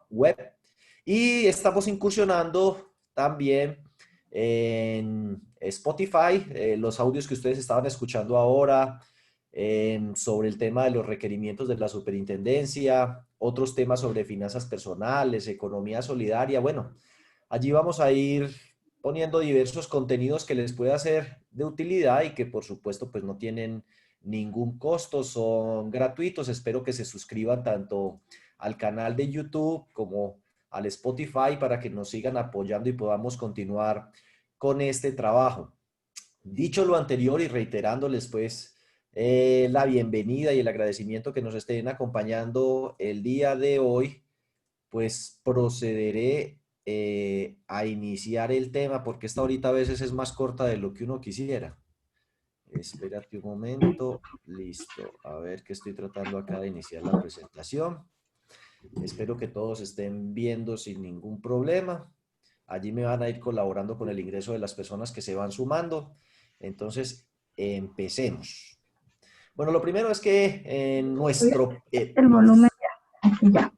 web. Y estamos incursionando también en Spotify, los audios que ustedes estaban escuchando ahora, sobre el tema de los requerimientos de la superintendencia, otros temas sobre finanzas personales, economía solidaria. Bueno, allí vamos a ir poniendo diversos contenidos que les pueda ser de utilidad y que por supuesto pues no tienen ningún costo, son gratuitos. Espero que se suscriban tanto al canal de YouTube como al Spotify para que nos sigan apoyando y podamos continuar con este trabajo. Dicho lo anterior y reiterándoles pues la bienvenida y el agradecimiento que nos estén acompañando el día de hoy, pues procederé a iniciar el tema porque esta ahorita a veces es más corta de lo que uno quisiera. Espérate un momento. Listo. A ver que estoy tratando acá de iniciar la presentación. Espero que todos estén viendo sin ningún problema. Allí me van a ir colaborando con el ingreso de las personas que se van sumando. Entonces, empecemos. Bueno, lo primero es que El volumen ya, aquí ya.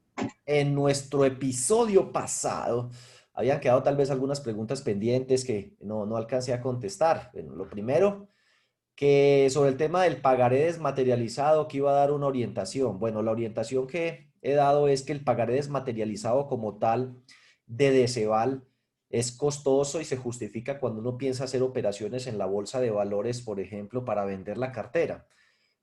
en nuestro episodio pasado habían quedado tal vez algunas preguntas pendientes que no alcancé a contestar. Bueno, lo primero, que sobre el tema del pagaré desmaterializado, que iba a dar una orientación. Bueno, la orientación que he dado es que el pagaré desmaterializado como tal de Deceval es costoso y se justifica cuando uno piensa hacer operaciones en la bolsa de valores, por ejemplo, para vender la cartera.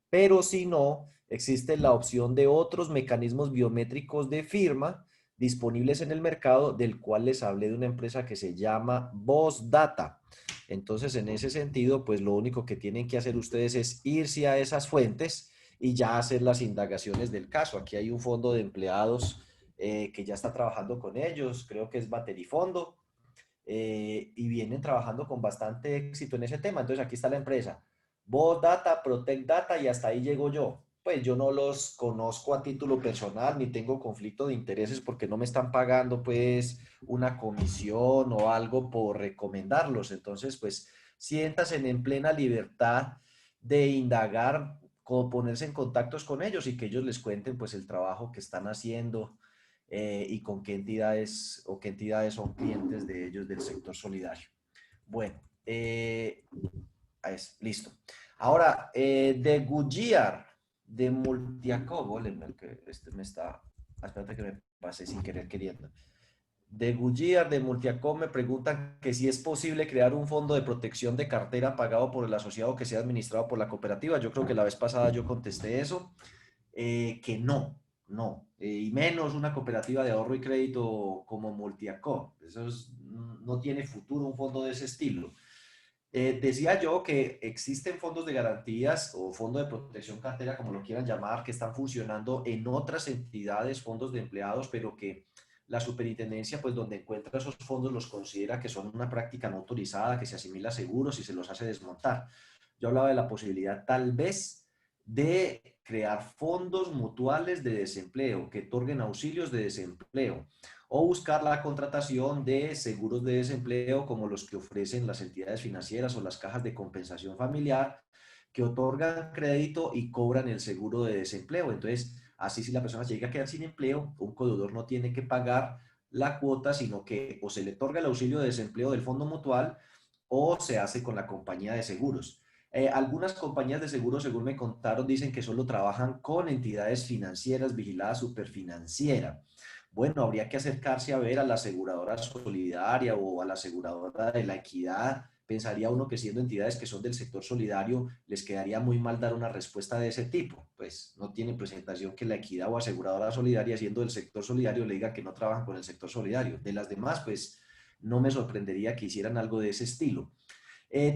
Pero si no, existe la opción de otros mecanismos biométricos de firma disponibles en el mercado, del cual les hablé de una empresa que se llama Voz Data. Entonces, en ese sentido, pues lo único que tienen que hacer ustedes es irse a esas fuentes y ya hacer las indagaciones del caso. Aquí hay un fondo de empleados que ya está trabajando con ellos, creo que es Baterifondo, y vienen trabajando con bastante éxito en ese tema. Entonces, aquí está la empresa. Voz Data, Protect Data, y hasta ahí llego yo. Pues yo no los conozco a título personal ni tengo conflicto de intereses porque no me están pagando pues una comisión o algo por recomendarlos. Entonces, pues siéntanse en plena libertad de indagar, ponerse en contactos con ellos y que ellos les cuenten pues el trabajo que están haciendo, y con qué entidades o qué entidades son clientes de ellos del sector solidario. Bueno, listo. Ahora, de Goodyear, de Multiacobo, que este me está, espérate que me pasé sin querer queriendo. De Goodyear, de Multiacom, me preguntan que si es posible crear un fondo de protección de cartera pagado por el asociado que sea administrado por la cooperativa. Yo creo que la vez pasada yo contesté eso, que no, y menos una cooperativa de ahorro y crédito como Multiacom. No tiene futuro un fondo de ese estilo. Decía yo que existen fondos de garantías o fondo de protección cartera, como lo quieran llamar, que están funcionando en otras entidades, fondos de empleados, pero que la superintendencia, pues donde encuentra esos fondos, los considera que son una práctica no autorizada, que se asimila a seguros y se los hace desmontar. Yo hablaba de la posibilidad tal vez de crear fondos mutuales de desempleo que otorguen auxilios de desempleo, o buscar la contratación de seguros de desempleo como los que ofrecen las entidades financieras o las cajas de compensación familiar, que otorgan crédito y cobran el seguro de desempleo. Entonces, así si la persona se llega a quedar sin empleo, un codeudor no tiene que pagar la cuota, sino que o se le otorga el auxilio de desempleo del fondo mutual o se hace con la compañía de seguros. Algunas compañías de seguros, según me contaron, dicen que solo trabajan con entidades financieras vigiladas Superfinanciera. Bueno, habría que acercarse a ver a la aseguradora solidaria o a la aseguradora de la equidad. Pensaría uno que siendo entidades que son del sector solidario, les quedaría muy mal dar una respuesta de ese tipo. Pues no tiene presentación que la equidad o aseguradora solidaria, siendo del sector solidario, le diga que no trabajan con el sector solidario. De las demás, pues no me sorprendería que hicieran algo de ese estilo.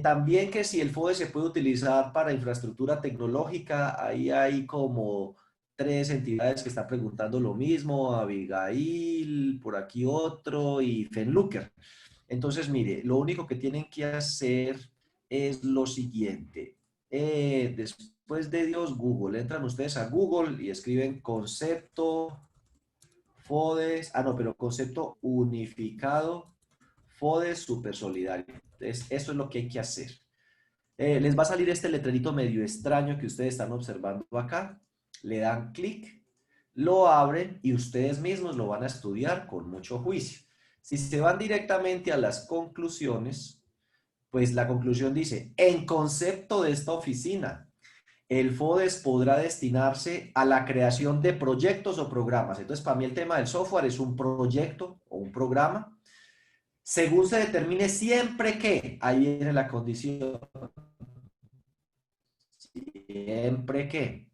También que si el FODE se puede utilizar para infraestructura tecnológica, ahí hay como tres entidades que están preguntando lo mismo, Abigail, por aquí otro y Fenlooker. Entonces, mire, lo único que tienen que hacer es lo siguiente. Después de Dios, Google. Entran ustedes a Google y escriben concepto FODES, no, pero concepto unificado FODES Super Solidario. Entonces, eso es lo que hay que hacer. Les va a salir este letrerito medio extraño que ustedes están observando acá. Le dan clic, lo abren y ustedes mismos lo van a estudiar con mucho juicio. Si se van directamente a las conclusiones, pues la conclusión dice, en concepto de esta oficina, el FODES podrá destinarse a la creación de proyectos o programas. Entonces, para mí el tema del software es un proyecto o un programa, según se determine siempre que, ahí viene la condición, siempre que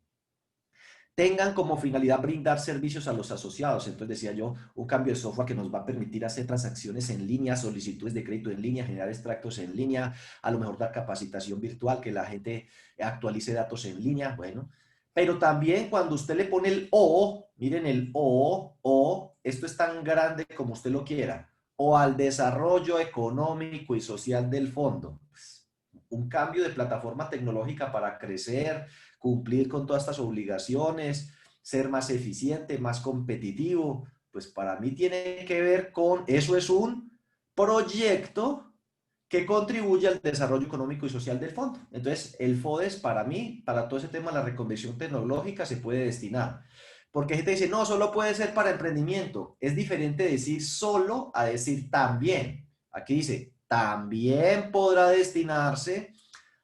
tengan como finalidad brindar servicios a los asociados. Entonces decía yo, un cambio de software que nos va a permitir hacer transacciones en línea, solicitudes de crédito en línea, generar extractos en línea, a lo mejor dar capacitación virtual, que la gente actualice datos en línea, bueno. Pero también cuando usted le pone el O, miren el O, esto es tan grande como usted lo quiera, o al desarrollo económico y social del fondo. Pues, un cambio de plataforma tecnológica para crecer, cumplir con todas estas obligaciones, ser más eficiente, más competitivo, pues para mí tiene que ver con, eso es un proyecto que contribuye al desarrollo económico y social del fondo. Entonces, el FODES para mí, para todo ese tema de la reconversión tecnológica se puede destinar. Porque gente dice, no, solo puede ser para emprendimiento. Es diferente decir solo a decir también. Aquí dice, también podrá destinarse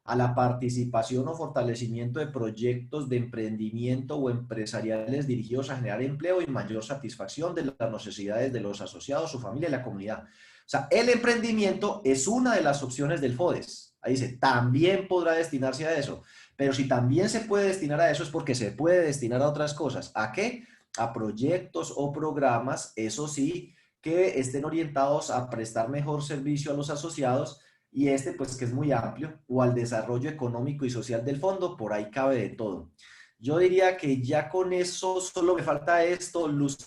a la participación o fortalecimiento de proyectos de emprendimiento o empresariales dirigidos a generar empleo y mayor satisfacción de las necesidades de los asociados, su familia y la comunidad. O sea, el emprendimiento es una de las opciones del FODES. Ahí dice, también podrá destinarse a eso. Pero si también se puede destinar a eso es porque se puede destinar a otras cosas. ¿A qué? A proyectos o programas, eso sí, que estén orientados a prestar mejor servicio a los asociados y este pues que es muy amplio, o al desarrollo económico y social del fondo, por ahí cabe de todo. Yo diría que ya con eso solo me falta esto. Luz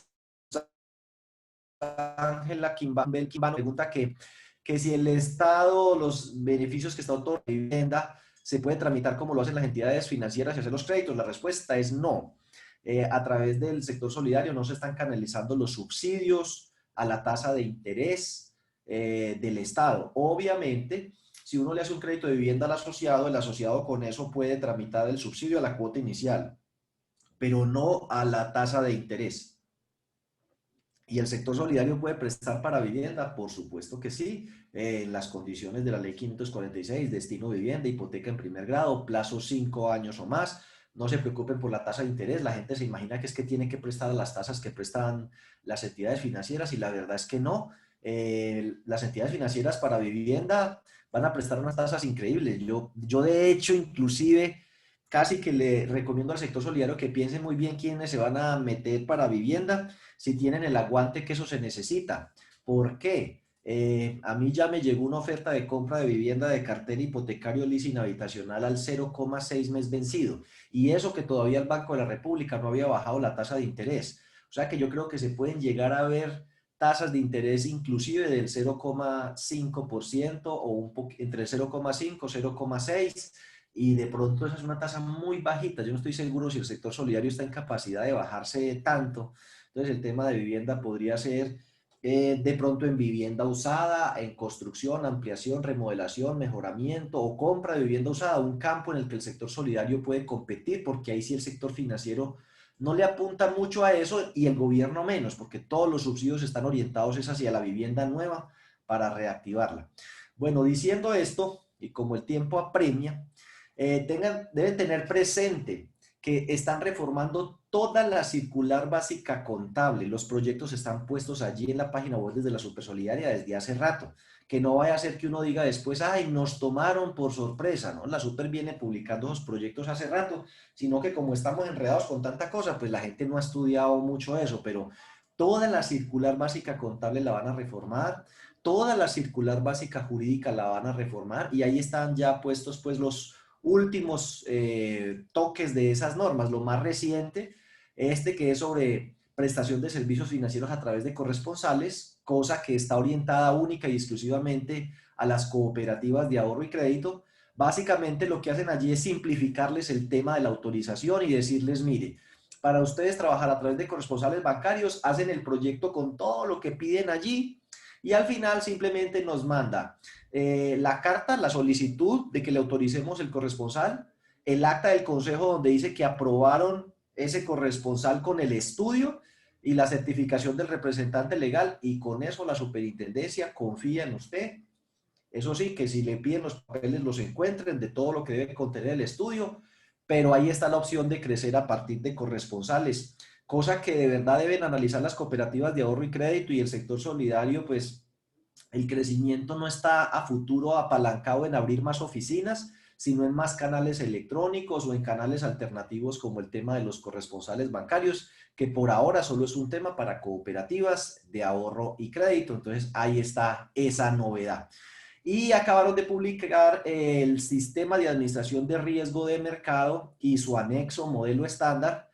Ángela Quimbano pregunta que si el Estado, los beneficios que está otorgando la vivienda, se puede tramitar como lo hacen las entidades financieras y hacer los créditos. La respuesta es no. A través del sector solidario no se están canalizando los subsidios a la tasa de interés del Estado. Obviamente, si uno le hace un crédito de vivienda al asociado, el asociado con eso puede tramitar el subsidio a la cuota inicial, pero no a la tasa de interés. ¿Y el sector solidario puede prestar para vivienda? Por supuesto que sí, en las condiciones de la ley 546, destino vivienda, hipoteca en primer grado, plazo 5 años o más. No se preocupen por la tasa de interés, la gente se imagina que es que tiene que prestar a las tasas que prestan las entidades financieras y la verdad es que no. Las entidades financieras para vivienda van a prestar unas tasas increíbles. Yo de hecho, inclusive, casi que le recomiendo al sector solidario que piense muy bien quiénes se van a meter para vivienda, si tienen el aguante que eso se necesita. ¿Por qué? A mí ya me llegó una oferta de compra de vivienda de cartera hipotecario leasing habitacional al 0,6 mes vencido. Y eso que todavía el Banco de la República no había bajado la tasa de interés. O sea que yo creo que se pueden llegar a ver tasas de interés inclusive del 0,5% o entre el 0,5 y 0,6, y de pronto esa es una tasa muy bajita. Yo no estoy seguro si el sector solidario está en capacidad de bajarse tanto. Entonces el tema de vivienda podría ser de pronto en vivienda usada, en construcción, ampliación, remodelación, mejoramiento o compra de vivienda usada, un campo en el que el sector solidario puede competir, porque ahí sí el sector financiero no le apunta mucho a eso y el gobierno menos, porque todos los subsidios están orientados es hacia la vivienda nueva para reactivarla. Bueno, diciendo esto, y como el tiempo apremia, deben tener presente que están reformando toda la circular básica contable. Los proyectos están puestos allí en la página web desde la Supersolidaria desde hace rato. Que no vaya a ser que uno diga después, ay, nos tomaron por sorpresa, ¿no? La Super viene publicando los proyectos hace rato, sino que como estamos enredados con tanta cosa, pues la gente no ha estudiado mucho eso, pero toda la circular básica contable la van a reformar, toda la circular básica jurídica la van a reformar y ahí están ya puestos pues los últimos toques de esas normas. Lo más reciente, este que es sobre prestación de servicios financieros a través de corresponsales, cosa que está orientada única y exclusivamente a las cooperativas de ahorro y crédito. Básicamente lo que hacen allí es simplificarles el tema de la autorización y decirles, mire, para ustedes trabajar a través de corresponsales bancarios, hacen el proyecto con todo lo que piden allí y al final simplemente nos manda la carta, la solicitud de que le autoricemos el corresponsal, el acta del consejo donde dice que aprobaron ese corresponsal con el estudio y la certificación del representante legal, y con eso la superintendencia confía en usted. Eso sí, que si le piden los papeles los encuentren de todo lo que debe contener el estudio, pero ahí está la opción de crecer a partir de corresponsales, cosa que de verdad deben analizar las cooperativas de ahorro y crédito y el sector solidario. Pues el crecimiento no está a futuro apalancado en abrir más oficinas, sino en más canales electrónicos o en canales alternativos como el tema de los corresponsales bancarios, que por ahora solo es un tema para cooperativas de ahorro y crédito. Entonces ahí está esa novedad. Y acabaron de publicar el sistema de administración de riesgo de mercado y su anexo modelo estándar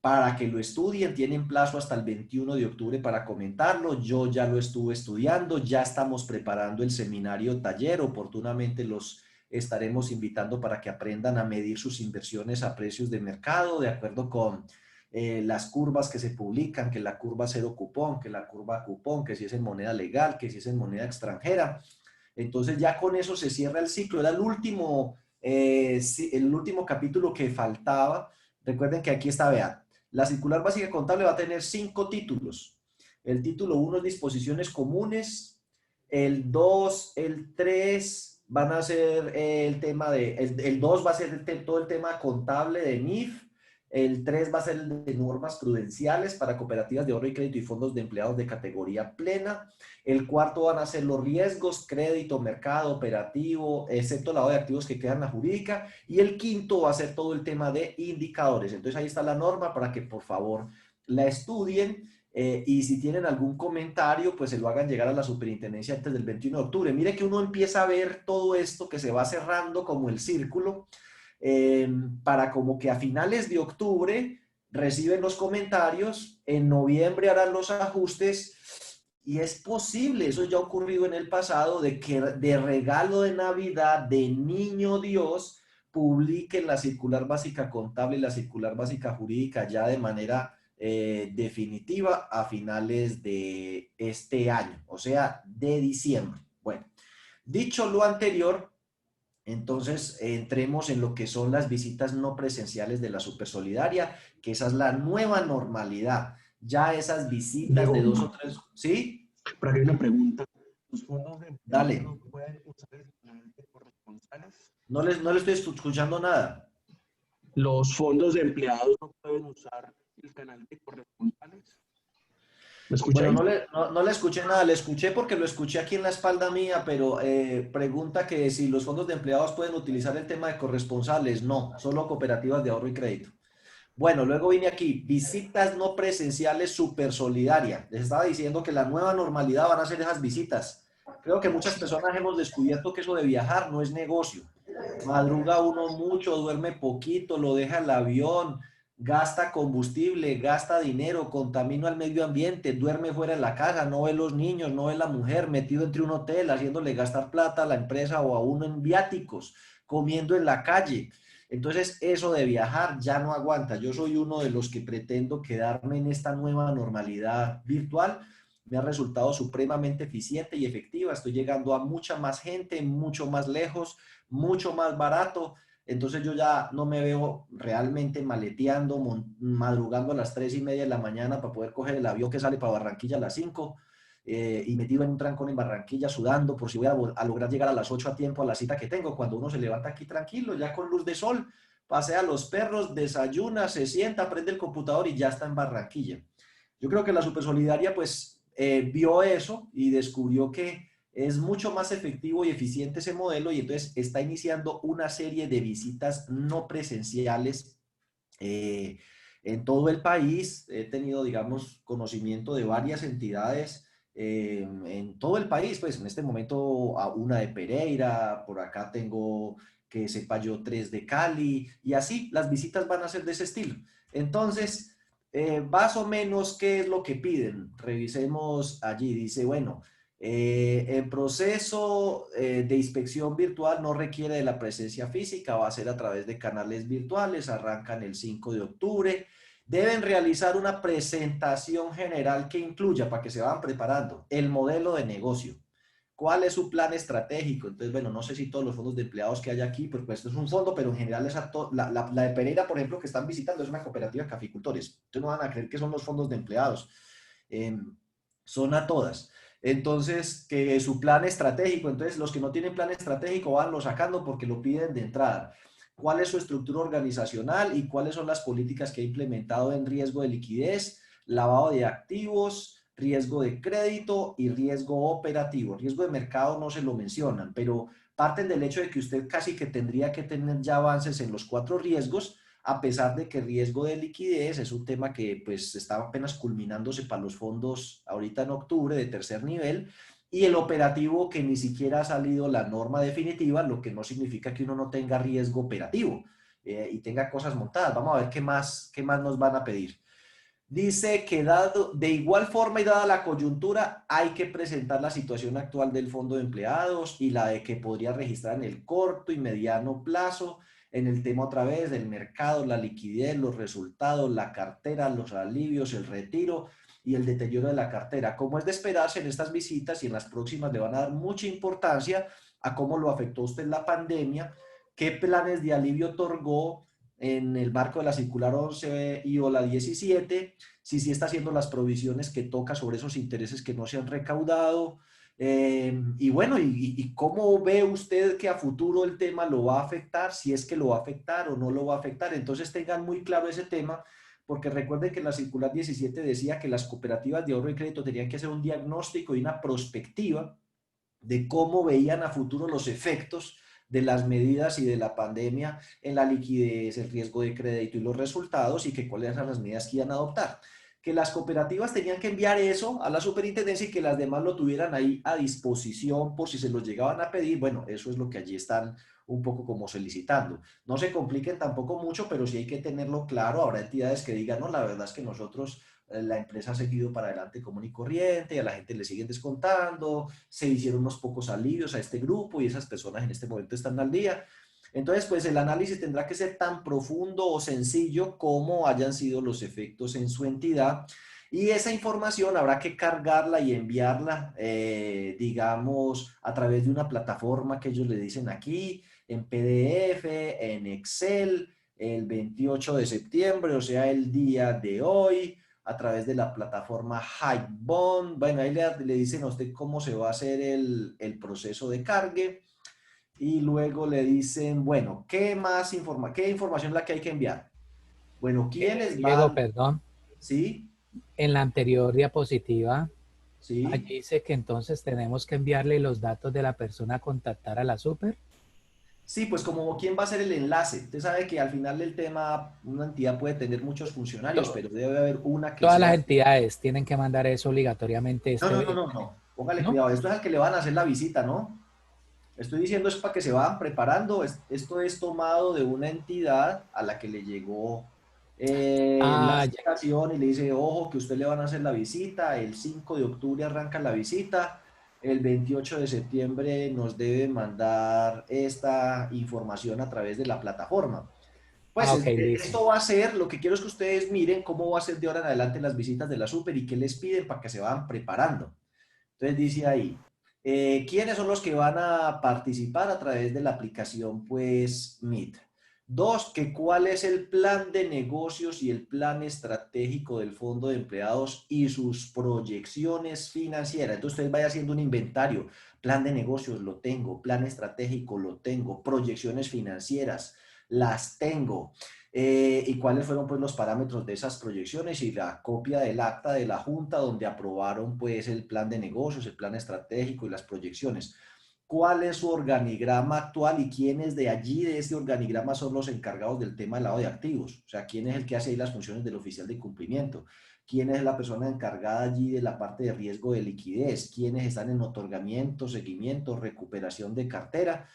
para que lo estudien. Tienen plazo hasta el 21 de octubre para comentarlo. Yo ya lo estuve estudiando, ya estamos preparando el seminario taller. Oportunamente los estaremos invitando para que aprendan a medir sus inversiones a precios de mercado de acuerdo con las curvas que se publican, que la curva cero cupón, que la curva cupón, que si es en moneda legal, que si es en moneda extranjera. Entonces ya con eso se cierra el ciclo. Era el último capítulo que faltaba. Recuerden que aquí está, vean, la circular básica contable va a tener 5 títulos. El título 1 es disposiciones comunes, el 2, el 3 van a ser el tema el 2 va a ser todo el tema contable de NIF, el 3 va a ser el de normas prudenciales para cooperativas de ahorro y crédito y fondos de empleados de categoría plena. El 4 van a ser los riesgos, crédito, mercado, operativo, excepto lavado de activos que quedan en la jurídica. Y el 5 va a ser todo el tema de indicadores. Entonces ahí está la norma para que por favor la estudien. Y si tienen algún comentario, pues se lo hagan llegar a la superintendencia antes del 21 de octubre. Mire que uno empieza a ver todo esto que se va cerrando como el círculo, para como que a finales de octubre reciben los comentarios, en noviembre harán los ajustes, y es posible, eso ya ha ocurrido en el pasado, de que de regalo de Navidad, de Niño Dios, publiquen la circular básica contable y la circular básica jurídica ya de manera definitiva a finales de este año, o sea, de diciembre. Bueno, dicho lo anterior, entonces, entremos en lo que son las visitas no presenciales de la Supersolidaria, que esa es la nueva normalidad. Ya esas visitas de Diego, 2 o 3, ¿sí? por aquí hay una pregunta. ¿Los fondos de empleados Dale. no pueden usar el canal de corresponsales? No le estoy escuchando nada. ¿Los fondos de empleados no pueden usar el canal de corresponsales? ¿Me escucha Bueno, ahí? no le escuché nada, le escuché porque lo escuché aquí en la espalda mía, pero pregunta que si los fondos de empleados pueden utilizar el tema de corresponsales. No, solo cooperativas de ahorro y crédito. Bueno, luego vine aquí, visitas no presenciales Supersolidaria. Les estaba diciendo que la nueva normalidad van a ser esas visitas. Creo que muchas personas hemos descubierto que eso de viajar no es negocio. Madruga uno mucho, duerme poquito, lo deja el avión, gasta combustible, gasta dinero, contamina al medio ambiente, duerme fuera de la casa, no ve los niños, no ve la mujer, metido entre un hotel, haciéndole gastar plata a la empresa o a uno en viáticos, comiendo en la calle. Entonces, eso de viajar ya no aguanta. Yo soy uno de los que pretendo quedarme en esta nueva normalidad virtual. Me ha resultado supremamente eficiente y efectiva. Estoy llegando a mucha más gente, mucho más lejos, mucho más barato. Entonces yo ya no me veo realmente maleteando, madrugando a las 3:30 de la mañana para poder coger el avión que sale para Barranquilla a las 5, y metido en un trancón en Barranquilla sudando por si voy a lograr llegar a las 8 a tiempo a la cita que tengo. Cuando uno se levanta aquí tranquilo, ya con luz de sol, pasea a los perros, desayuna, se sienta, prende el computador y ya está en Barranquilla. Yo creo que la Supersolidaria pues vio eso y descubrió que es mucho más efectivo y eficiente ese modelo, y entonces está iniciando una serie de visitas no presenciales en todo el país. He tenido, digamos, conocimiento de varias entidades en todo el país, pues en este momento a una de Pereira, por acá tengo, que sepa yo, 3 de Cali, y así las visitas van a ser de ese estilo. Entonces, más o menos, ¿qué es lo que piden? Revisemos allí. Dice, bueno, el proceso de inspección virtual no requiere de la presencia física, va a ser a través de canales virtuales, arrancan el 5 de octubre. Deben realizar una presentación general que incluya, para que se vayan preparando, el modelo de negocio, ¿Cuál es su plan estratégico? Entonces, bueno, no sé si todos los fondos de empleados que hay aquí, pues, esto es un fondo, pero en general la de Pereira, por ejemplo, que están visitando es una cooperativa de caficultores. Ustedes no van a creer que son los fondos de empleados. Eh, Son a todas. Entonces, que su plan estratégico, entonces los que no tienen plan estratégico van lo sacando porque lo piden de entrada. ¿Cuál es su estructura organizacional y cuáles son las políticas que ha implementado en riesgo de liquidez, lavado de activos, riesgo de crédito y riesgo operativo? Riesgo de mercado no se lo mencionan, pero parten del hecho de que usted casi que tendría que tener ya avances en los 4 riesgos, a pesar de que riesgo de liquidez es un tema que pues está apenas culminándose para los fondos ahorita en octubre de tercer nivel, y el operativo que ni siquiera ha salido la norma definitiva, lo que no significa que uno no tenga riesgo operativo y tenga cosas montadas. Vamos a ver qué más nos van a pedir. Dice que dado, de igual forma y dada la coyuntura, hay que presentar la situación actual del fondo de empleados y la de que podría registrar en el corto y mediano plazo, en el tema otra vez del mercado, la liquidez, los resultados, la cartera, los alivios, el retiro y el deterioro de la cartera. Como es de esperarse en estas visitas y en las próximas le van a dar mucha importancia a cómo lo afectó a usted la pandemia, qué planes de alivio otorgó en el marco de la circular 11 y o la 17, si sí está haciendo las provisiones que toca sobre esos intereses que no se han recaudado, y bueno, y cómo ve usted que a futuro el tema lo va a afectar, si es que lo va a afectar o no lo va a afectar. Entonces tengan muy claro ese tema, porque recuerden que la circular 17 decía que las cooperativas de ahorro y crédito tenían que hacer un diagnóstico y una prospectiva de cómo veían a futuro los efectos de las medidas y de la pandemia en la liquidez, el riesgo de crédito y los resultados, y que cuáles eran las medidas que iban a adoptar. Que las cooperativas tenían que enviar eso a la superintendencia y que las demás lo tuvieran ahí a disposición por si se los llegaban a pedir. Bueno, eso es lo que allí están un poco como solicitando. No se compliquen tampoco mucho, pero sí hay que tenerlo claro. Habrá entidades que digan, no, la verdad es que nosotros, la empresa ha seguido para adelante común y corriente, y a la gente le siguen descontando, se hicieron unos pocos alivios a este grupo y esas personas en este momento están al día. Entonces, pues el análisis tendrá que ser tan profundo o sencillo como hayan sido los efectos en su entidad, y esa información habrá que cargarla y enviarla, digamos, a través de una plataforma que ellos le dicen aquí, en PDF, en Excel, el 28 de septiembre, o sea, el día de hoy, a través de la plataforma Hivebond. Bueno, ahí le dicen a usted cómo se va a hacer el proceso de cargue, y luego le dicen, bueno, ¿qué información es la que hay que enviar? Bueno, ¿quiénes Diego, van? perdón, ¿Sí? en la anterior diapositiva, allí ¿Sí? dice que entonces tenemos que enviarle los datos de la persona a contactar a la super. Sí, pues como quién va a ser el enlace. Usted sabe que al final del tema una entidad puede tener muchos funcionarios, To- pero debe haber una que Todas las sea... entidades tienen que mandar eso obligatoriamente No, este no, no, mes, no, no. Póngale ¿no? cuidado. Esto es al que le van a hacer la visita, ¿no? Estoy diciendo eso para que se vayan preparando. Esto es tomado de una entidad a la que le llegó la Ah, ya. citación y le dice, ojo, que usted le van a hacer la visita. El 5 de octubre arranca la visita. El 28 de septiembre nos debe mandar esta información a través de la plataforma. Pues Ah, ok, listo. esto va a ser, lo que quiero es que ustedes miren cómo va a ser de ahora en adelante las visitas de la super y qué les piden para que se vayan preparando. Entonces dice ahí, ¿quiénes son los que van a participar a través de la aplicación pues Meet? Dos, que cuál es el plan de negocios y el plan estratégico del fondo de empleados y sus proyecciones financieras. Entonces usted vaya haciendo un inventario. Plan de negocios lo tengo, plan estratégico lo tengo, proyecciones financieras las tengo. Y cuáles fueron pues los parámetros de esas proyecciones y la copia del acta de la junta donde aprobaron pues el plan de negocios, el plan estratégico y las proyecciones. ¿Cuál es su organigrama actual y quiénes de allí, de este organigrama, son los encargados del tema del lavado de activos? O sea, ¿quién es el que hace ahí las funciones del oficial de cumplimiento? ¿Quién es la persona encargada allí de la parte de riesgo de liquidez? ¿Quiénes están en otorgamiento, seguimiento, recuperación de cartera?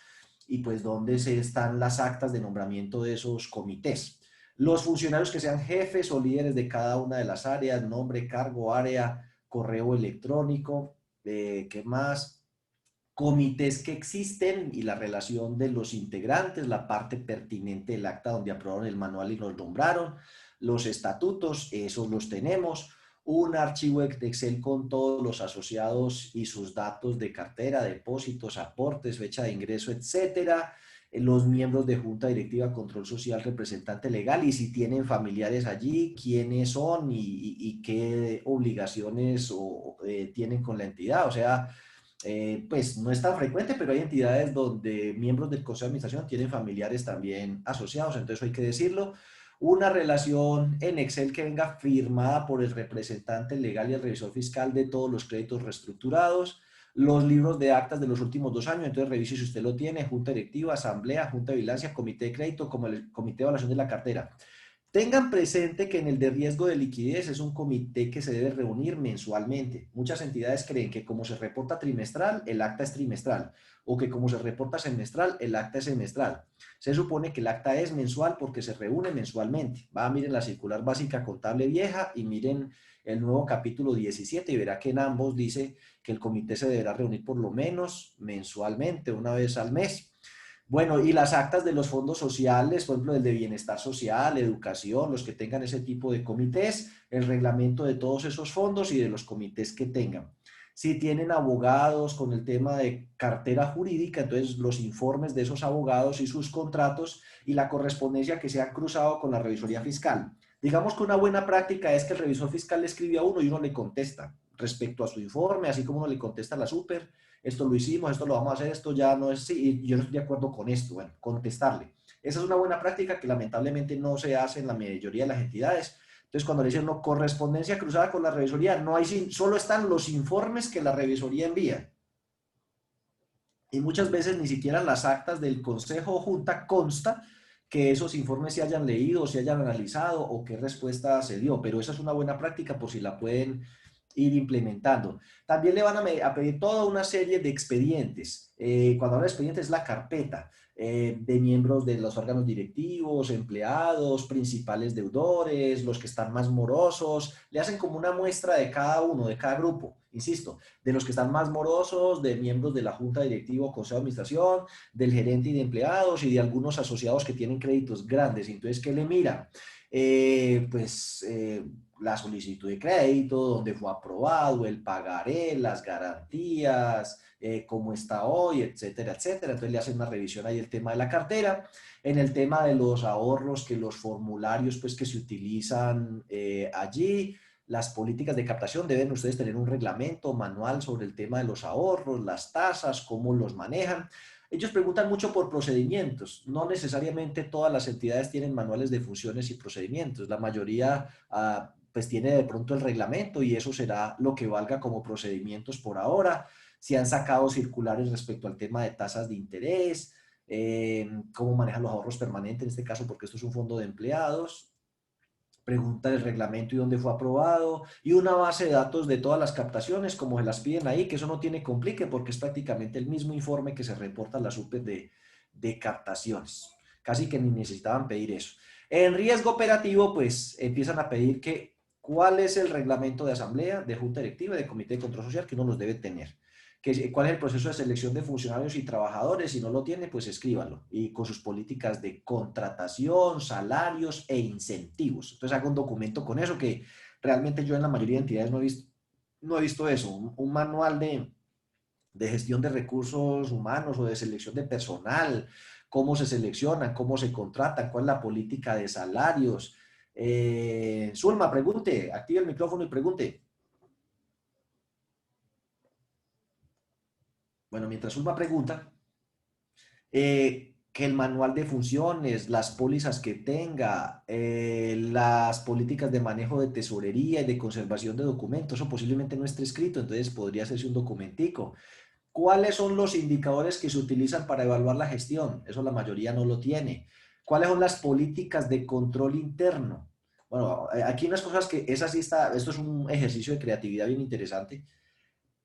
Y pues dónde están las actas de nombramiento de esos comités. Los funcionarios que sean jefes o líderes de cada una de las áreas, nombre, cargo, área, correo electrónico, ¿qué más? Comités que existen y la relación de los integrantes, la parte pertinente del acta donde aprobaron el manual y los nombraron, los estatutos, esos los tenemos, un archivo de Excel con todos los asociados y sus datos de cartera, depósitos, aportes, fecha de ingreso, etcétera, los miembros de junta directiva, control social, representante legal, y si tienen familiares allí, quiénes son y qué obligaciones tienen con la entidad. O sea, pues no es tan frecuente, pero hay entidades donde miembros del consejo de administración tienen familiares también asociados, entonces hay que decirlo. Una relación en Excel que venga firmada por el representante legal y el revisor fiscal de todos los créditos reestructurados, los libros de actas de los últimos 2 años, entonces revise si usted lo tiene, junta directiva, asamblea, junta de vigilancia, comité de crédito, como el comité de evaluación de la cartera. Tengan presente que en el de riesgo de liquidez es un comité que se debe reunir mensualmente. Muchas entidades creen que como se reporta trimestral, el acta es trimestral, o que como se reporta semestral, el acta es semestral. Se supone que el acta es mensual porque se reúne mensualmente. Miren la circular básica contable vieja y miren el nuevo capítulo 17 y verá que en ambos dice que el comité se deberá reunir por lo menos mensualmente, una vez al mes. Bueno, y las actas de los fondos sociales, por ejemplo, el de bienestar social, educación, los que tengan ese tipo de comités, el reglamento de todos esos fondos y de los comités que tengan. Si tienen abogados con el tema de cartera jurídica, entonces los informes de esos abogados y sus contratos y la correspondencia que se han cruzado con la revisoría fiscal. Digamos que una buena práctica es que el revisor fiscal le escribe a uno y uno le contesta respecto a su informe, así como uno le contesta a la super. Esto lo hicimos, esto lo vamos a hacer, esto ya no es así, y yo no estoy de acuerdo con esto. Bueno, contestarle. Esa es una buena práctica que lamentablemente no se hace en la mayoría de las entidades. Entonces, cuando le dicen no, correspondencia cruzada con la revisoría, no hay, solo están los informes que la revisoría envía. Y muchas veces ni siquiera en las actas del consejo o junta consta que esos informes se hayan leído, se hayan analizado o qué respuesta se dio. Pero esa es una buena práctica por si la pueden ir implementando. También le van a pedir toda una serie de expedientes. Cuando habla de expedientes es la carpeta de miembros de los órganos directivos, empleados, principales deudores, los que están más morosos. Le hacen como una muestra de cada uno, de cada grupo, insisto, de los que están más morosos, de miembros de la junta directiva o consejo de administración, del gerente y de empleados y de algunos asociados que tienen créditos grandes. Entonces, ¿qué le miran? La solicitud de crédito, donde fue aprobado, el pagaré, las garantías, cómo está hoy, etcétera, etcétera. Entonces le hacen una revisión ahí el tema de la cartera. En el tema de los ahorros, que los formularios pues que se utilizan allí, las políticas de captación, deben ustedes tener un reglamento manual sobre el tema de los ahorros, las tasas, cómo los manejan. Ellos preguntan mucho por procedimientos. No necesariamente todas las entidades tienen manuales de funciones y procedimientos. La mayoría pues tiene de pronto el reglamento y eso será lo que valga como procedimientos por ahora. Si han sacado circulares respecto al tema de tasas de interés, cómo manejan los ahorros permanentes en este caso, porque esto es un fondo de empleados. Pregunta del reglamento y dónde fue aprobado, y una base de datos de todas las captaciones, como se las piden ahí, que eso no tiene complique, porque es prácticamente el mismo informe que se reporta a la SUPE de captaciones. Casi que ni necesitaban pedir eso. En riesgo operativo, pues empiezan a pedir que cuál es el reglamento de asamblea, de junta directiva y de comité de control social que uno los debe tener. Cuál es el proceso de selección de funcionarios y trabajadores. Si no lo tiene, pues escríbalo. Y con sus políticas de contratación, salarios e incentivos. Entonces haga un documento con eso, que realmente yo en la mayoría de entidades no he visto eso. Un manual de gestión de recursos humanos o de selección de personal, cómo se seleccionan, cómo se contratan, cuál es la política de salarios. Zulma, pregunte, active el micrófono y pregunte. Bueno, mientras Zulma pregunta, que el manual de funciones, las pólizas que tenga, las políticas de manejo de tesorería y de conservación de documentos, eso posiblemente no esté escrito, entonces podría hacerse un documentico. ¿Cuáles son los indicadores que se utilizan para evaluar la gestión? Eso la mayoría no lo tiene. ¿Cuáles son las políticas de control interno? Bueno, aquí unas cosas que, esa sí está, esto es un ejercicio de creatividad bien interesante.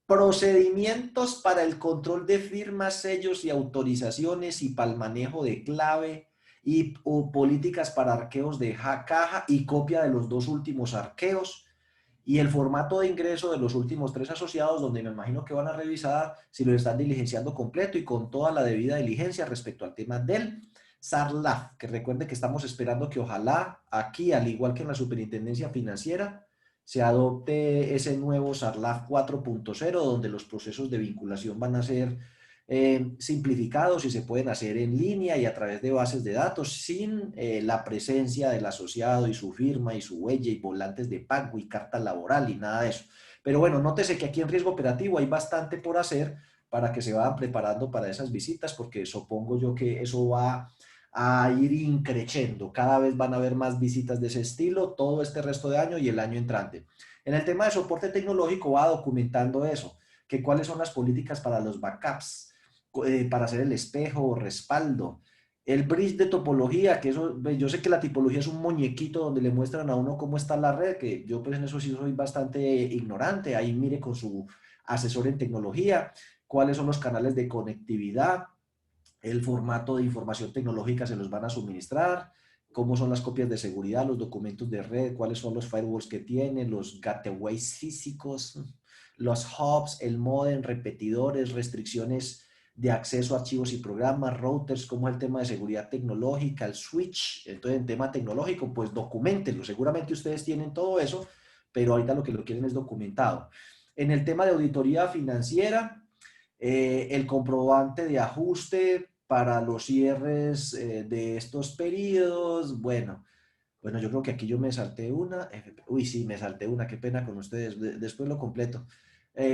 Procedimientos para el control de firmas, sellos y autorizaciones y para el manejo de clave o políticas para arqueos de caja y copia de los 2 últimos arqueos y el formato de ingreso de los últimos 3 asociados, donde me imagino que van a revisar si lo están diligenciando completo y con toda la debida diligencia respecto al tema del SARLAF, que recuerde que estamos esperando que ojalá aquí, al igual que en la Superintendencia Financiera, se adopte ese nuevo SARLAF 4.0, donde los procesos de vinculación van a ser simplificados y se pueden hacer en línea y a través de bases de datos sin la presencia del asociado y su firma y su huella y volantes de pago y carta laboral y nada de eso. Pero bueno, nótese que aquí en riesgo operativo hay bastante por hacer para que se vayan preparando para esas visitas, porque supongo yo que eso va a ir increciendo. Cada vez van a haber más visitas de ese estilo todo este resto de año y el año entrante. En el tema de soporte tecnológico va documentando eso, que cuáles son las políticas para los backups, para hacer el espejo o respaldo. El bridge de topología, que eso, yo sé que la tipología es un muñequito donde le muestran a uno cómo está la red, que yo pues en eso sí soy bastante ignorante, ahí mire con su asesor en tecnología, cuáles son los canales de conectividad, el formato de información tecnológica se los van a suministrar, cómo son las copias de seguridad, los documentos de red, cuáles son los firewalls que tienen, los gateways físicos, los hubs, el modem, repetidores, restricciones de acceso a archivos y programas, routers, cómo es el tema de seguridad tecnológica, el switch. Entonces, en tema tecnológico, pues documentenlo. Seguramente ustedes tienen todo eso, pero ahorita lo que lo quieren es documentado. En el tema de auditoría financiera, el comprobante de ajuste para los cierres de estos periodos. Bueno, yo creo que aquí yo me salté una. Uy, sí, me salté una, qué pena con ustedes. Después lo completo.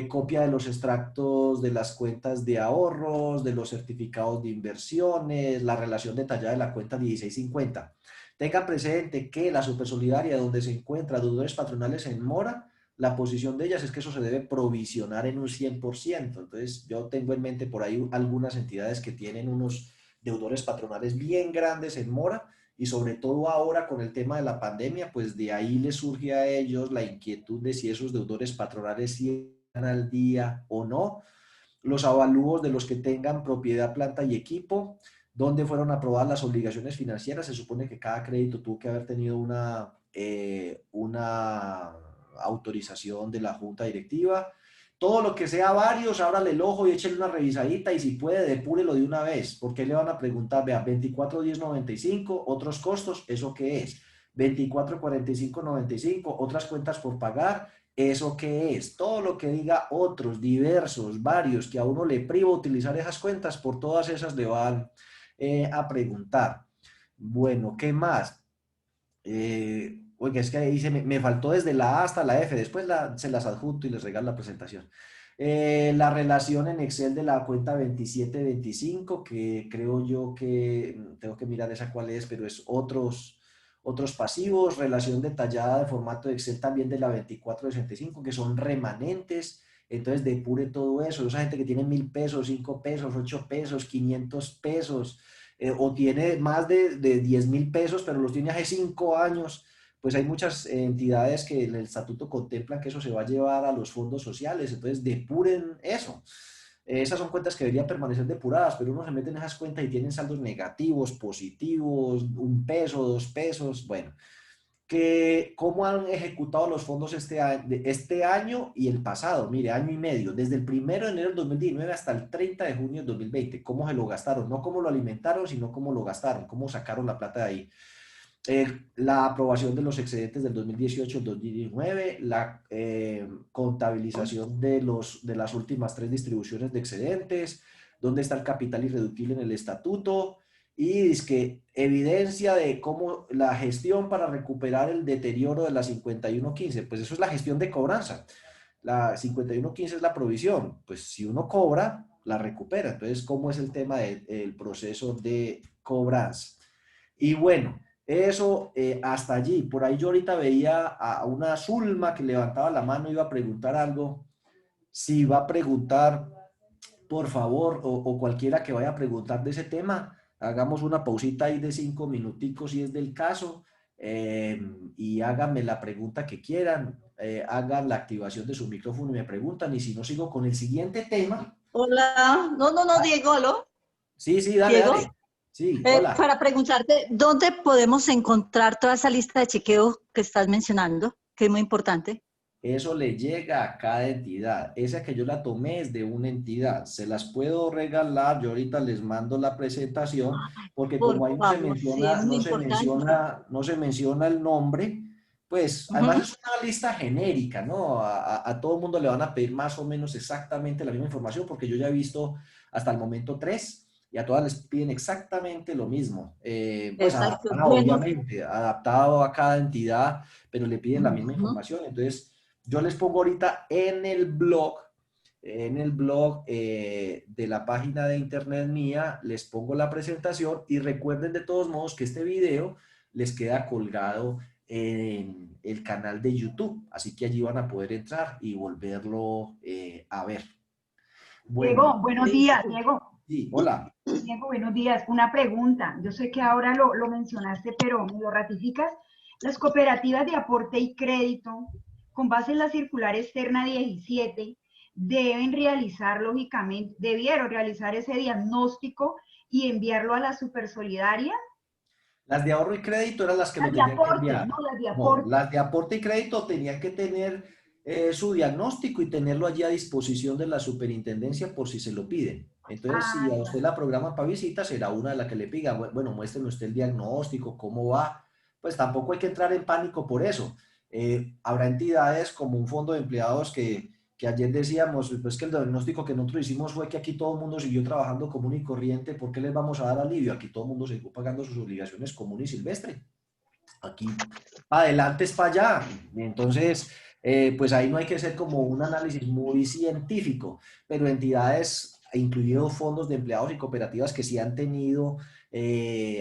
Copia de los extractos de las cuentas de ahorros, de los certificados de inversiones, la relación detallada de la cuenta 1650. Tengan presente que la Supersolidaria, donde se encuentran deudores patronales en mora, la posición de ellas es que eso se debe provisionar en un 100%. Entonces, yo tengo en mente por ahí algunas entidades que tienen unos deudores patronales bien grandes en mora, y sobre todo ahora con el tema de la pandemia, pues de ahí les surge a ellos la inquietud de si esos deudores patronales siguen al día o no. Los avalúos de los que tengan propiedad, planta y equipo, donde fueron aprobadas las obligaciones financieras. Se supone que cada crédito tuvo que haber tenido una autorización de la junta directiva. Todo lo que sea varios, ábrale el ojo y échale una revisadita, y si puede, depúrelo de una vez, porque le van a preguntar, vea, 24.10.95, otros costos, ¿eso qué es? 24.45.95, otras cuentas por pagar, ¿eso qué es? Todo lo que diga otros, diversos, varios, que a uno le priva utilizar esas cuentas, por todas esas le van a preguntar. Bueno, ¿qué más? Oiga, es que ahí me faltó desde la A hasta la F, después se las adjunto y les regalo la presentación. La relación en Excel de la cuenta 2725, que creo yo que tengo que mirar esa cuál es, pero es otros pasivos. Relación detallada de formato de Excel también de la 2465, que son remanentes. Entonces depure todo eso. Esa gente que tiene 1.000 pesos, 5 pesos, 8 pesos, 500 pesos, o tiene más de 10.000 pesos, pero los tiene hace 5 años, pues hay muchas entidades que en el estatuto contemplan que eso se va a llevar a los fondos sociales. Entonces depuren eso. Esas son cuentas que deberían permanecer depuradas, pero uno se mete en esas cuentas y tienen saldos negativos, positivos, 1 peso, 2 pesos. Bueno, que cómo han ejecutado los fondos este año y el pasado. Mire, año y medio, desde el 1 de enero del 2019 hasta el 30 de junio del 2020. ¿Cómo se lo gastaron? No cómo lo alimentaron, sino cómo lo gastaron, cómo sacaron la plata de ahí. La aprobación de los excedentes del 2018-2019, la contabilización de las últimas 3 distribuciones de excedentes, dónde está el capital irreductible en el estatuto, y es que evidencia de cómo la gestión para recuperar el deterioro de la 5115, pues eso es la gestión de cobranza. La 5115 es la provisión, pues si uno cobra, la recupera. Entonces, ¿cómo es el tema del proceso de cobranza? Y bueno, eso hasta allí. Por ahí yo ahorita veía a una Zulma que levantaba la mano, iba a preguntar algo. Si va a preguntar, por favor, o cualquiera que vaya a preguntar de ese tema, hagamos una pausita ahí de 5 minuticos si es del caso, y háganme la pregunta que quieran, hagan la activación de su micrófono y me preguntan, y si no, sigo con el siguiente tema. Hola, no, Diego, ¿aló? Sí, dale, Diego, dale. Sí, hola. para preguntarte, ¿dónde podemos encontrar toda esa lista de chequeo que estás mencionando? Que es muy importante. Eso le llega a cada entidad. Esa que yo la tomé es de una entidad. Se las puedo regalar. Yo ahorita les mando la presentación, porque Por como ahí favor, sí, es muy importante. no se menciona el nombre, pues, además es una lista genérica, ¿no? A todo el mundo le van a pedir más o menos exactamente la misma información, porque yo ya he visto hasta el momento 3 y a todas les piden exactamente lo mismo. Pues Exacto. Bueno, obviamente, adaptado a cada entidad, pero le piden la misma información. Entonces, yo les pongo ahorita en el blog de la página de internet mía, les pongo la presentación y recuerden de todos modos que este video les queda colgado en el canal de YouTube, así que allí van a poder entrar y volverlo a ver. Bueno, Diego, buenos días, Diego. sí, hola. Diego, buenos días. Una pregunta. Yo sé que ahora lo mencionaste, pero ¿me lo ratificas? Las cooperativas de aporte y crédito, con base en la circular externa 17, debieron realizar ese diagnóstico y enviarlo a la Supersolidaria. Las de ahorro y crédito eran las que lo Las de tenían que aporte, enviar. no las de No, aporte. las de aporte y crédito tenían que tener su diagnóstico y tenerlo allí a disposición de la superintendencia por si se lo piden. Entonces, si a usted la programan para visita, será una de las que le pida, bueno, muéstreme usted el diagnóstico, cómo va. Pues tampoco hay que entrar en pánico por eso. Habrá entidades como un fondo de empleados que ayer decíamos, pues que el diagnóstico que nosotros hicimos fue que aquí todo el mundo siguió trabajando común y corriente. ¿Por qué les vamos a dar alivio? Aquí todo el mundo siguió pagando sus obligaciones común y silvestre. Aquí adelante es para allá. Entonces, pues ahí no hay que hacer como un análisis muy científico, pero entidades, incluidos fondos de empleados y cooperativas que sí han tenido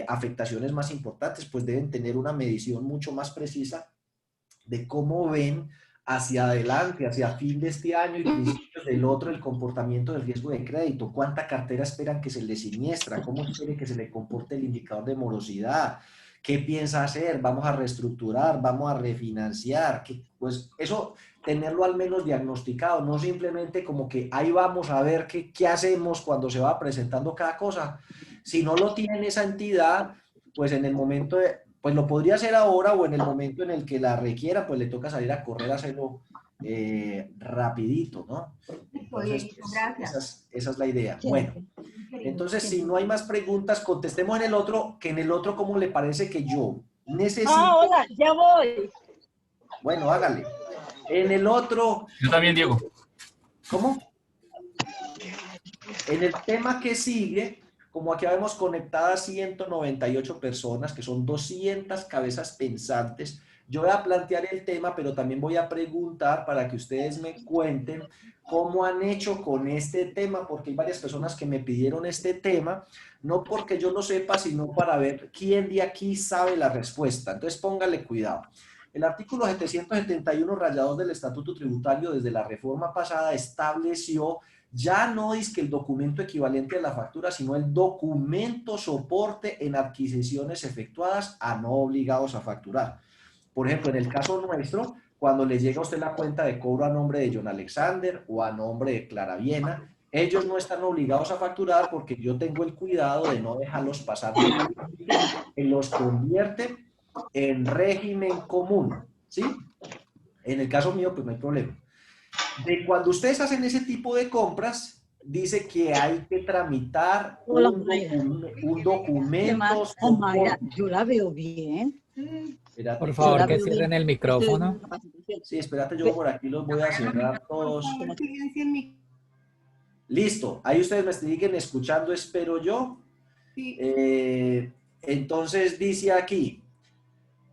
afectaciones más importantes, pues deben tener una medición mucho más precisa de cómo ven hacia adelante, hacia fin de este año y principios del otro, el comportamiento del riesgo de crédito, cuánta cartera esperan que se les siniestra, cómo quiere que se le comporte el indicador de morosidad, qué piensa hacer, vamos a reestructurar, vamos a refinanciar, pues eso tenerlo al menos diagnosticado, no simplemente como que ahí vamos a ver qué hacemos cuando se va presentando cada cosa. Si no lo tiene esa entidad, pues en el momento pues lo podría hacer ahora o en el momento en el que la requiera, pues le toca salir a correr a hacerlo rapidito, ¿no? Entonces, pues, Gracias. esa es la idea. Bueno, entonces si no hay más preguntas, contestemos en el otro, que en el otro, ¿cómo le parece que yo necesito? hola, ya voy. Bueno, hágale. En el otro... Yo también, Diego. ¿Cómo? En el tema que sigue, como aquí vemos conectadas 198 personas, que son 200 cabezas pensantes, yo voy a plantear el tema, pero también voy a preguntar para que ustedes me cuenten cómo han hecho con este tema, porque hay varias personas que me pidieron este tema, no porque yo lo sepa, sino para ver quién de aquí sabe la respuesta. Entonces, póngale cuidado. El artículo 771 del Estatuto Tributario, desde la reforma pasada, estableció ya no es que el documento equivalente a la factura, sino el documento soporte en adquisiciones efectuadas a no obligados a facturar. Por ejemplo, en el caso nuestro, cuando le llega a usted la cuenta de cobro a nombre de John Alexander o a nombre de Clara Viena, ellos no están obligados a facturar porque yo tengo el cuidado de no dejarlos pasar, que los convierte en régimen común, ¿sí? En el caso mío, pues no hay problema. De cuando ustedes hacen ese tipo de compras, dice que hay que tramitar un documento. Mayra, yo la veo bien. Espérate, Por favor, que cierren el micrófono. Sí, espérate, yo por aquí los voy a cerrar todos. Listo, ahí ustedes me siguen escuchando, espero yo. Entonces dice aquí,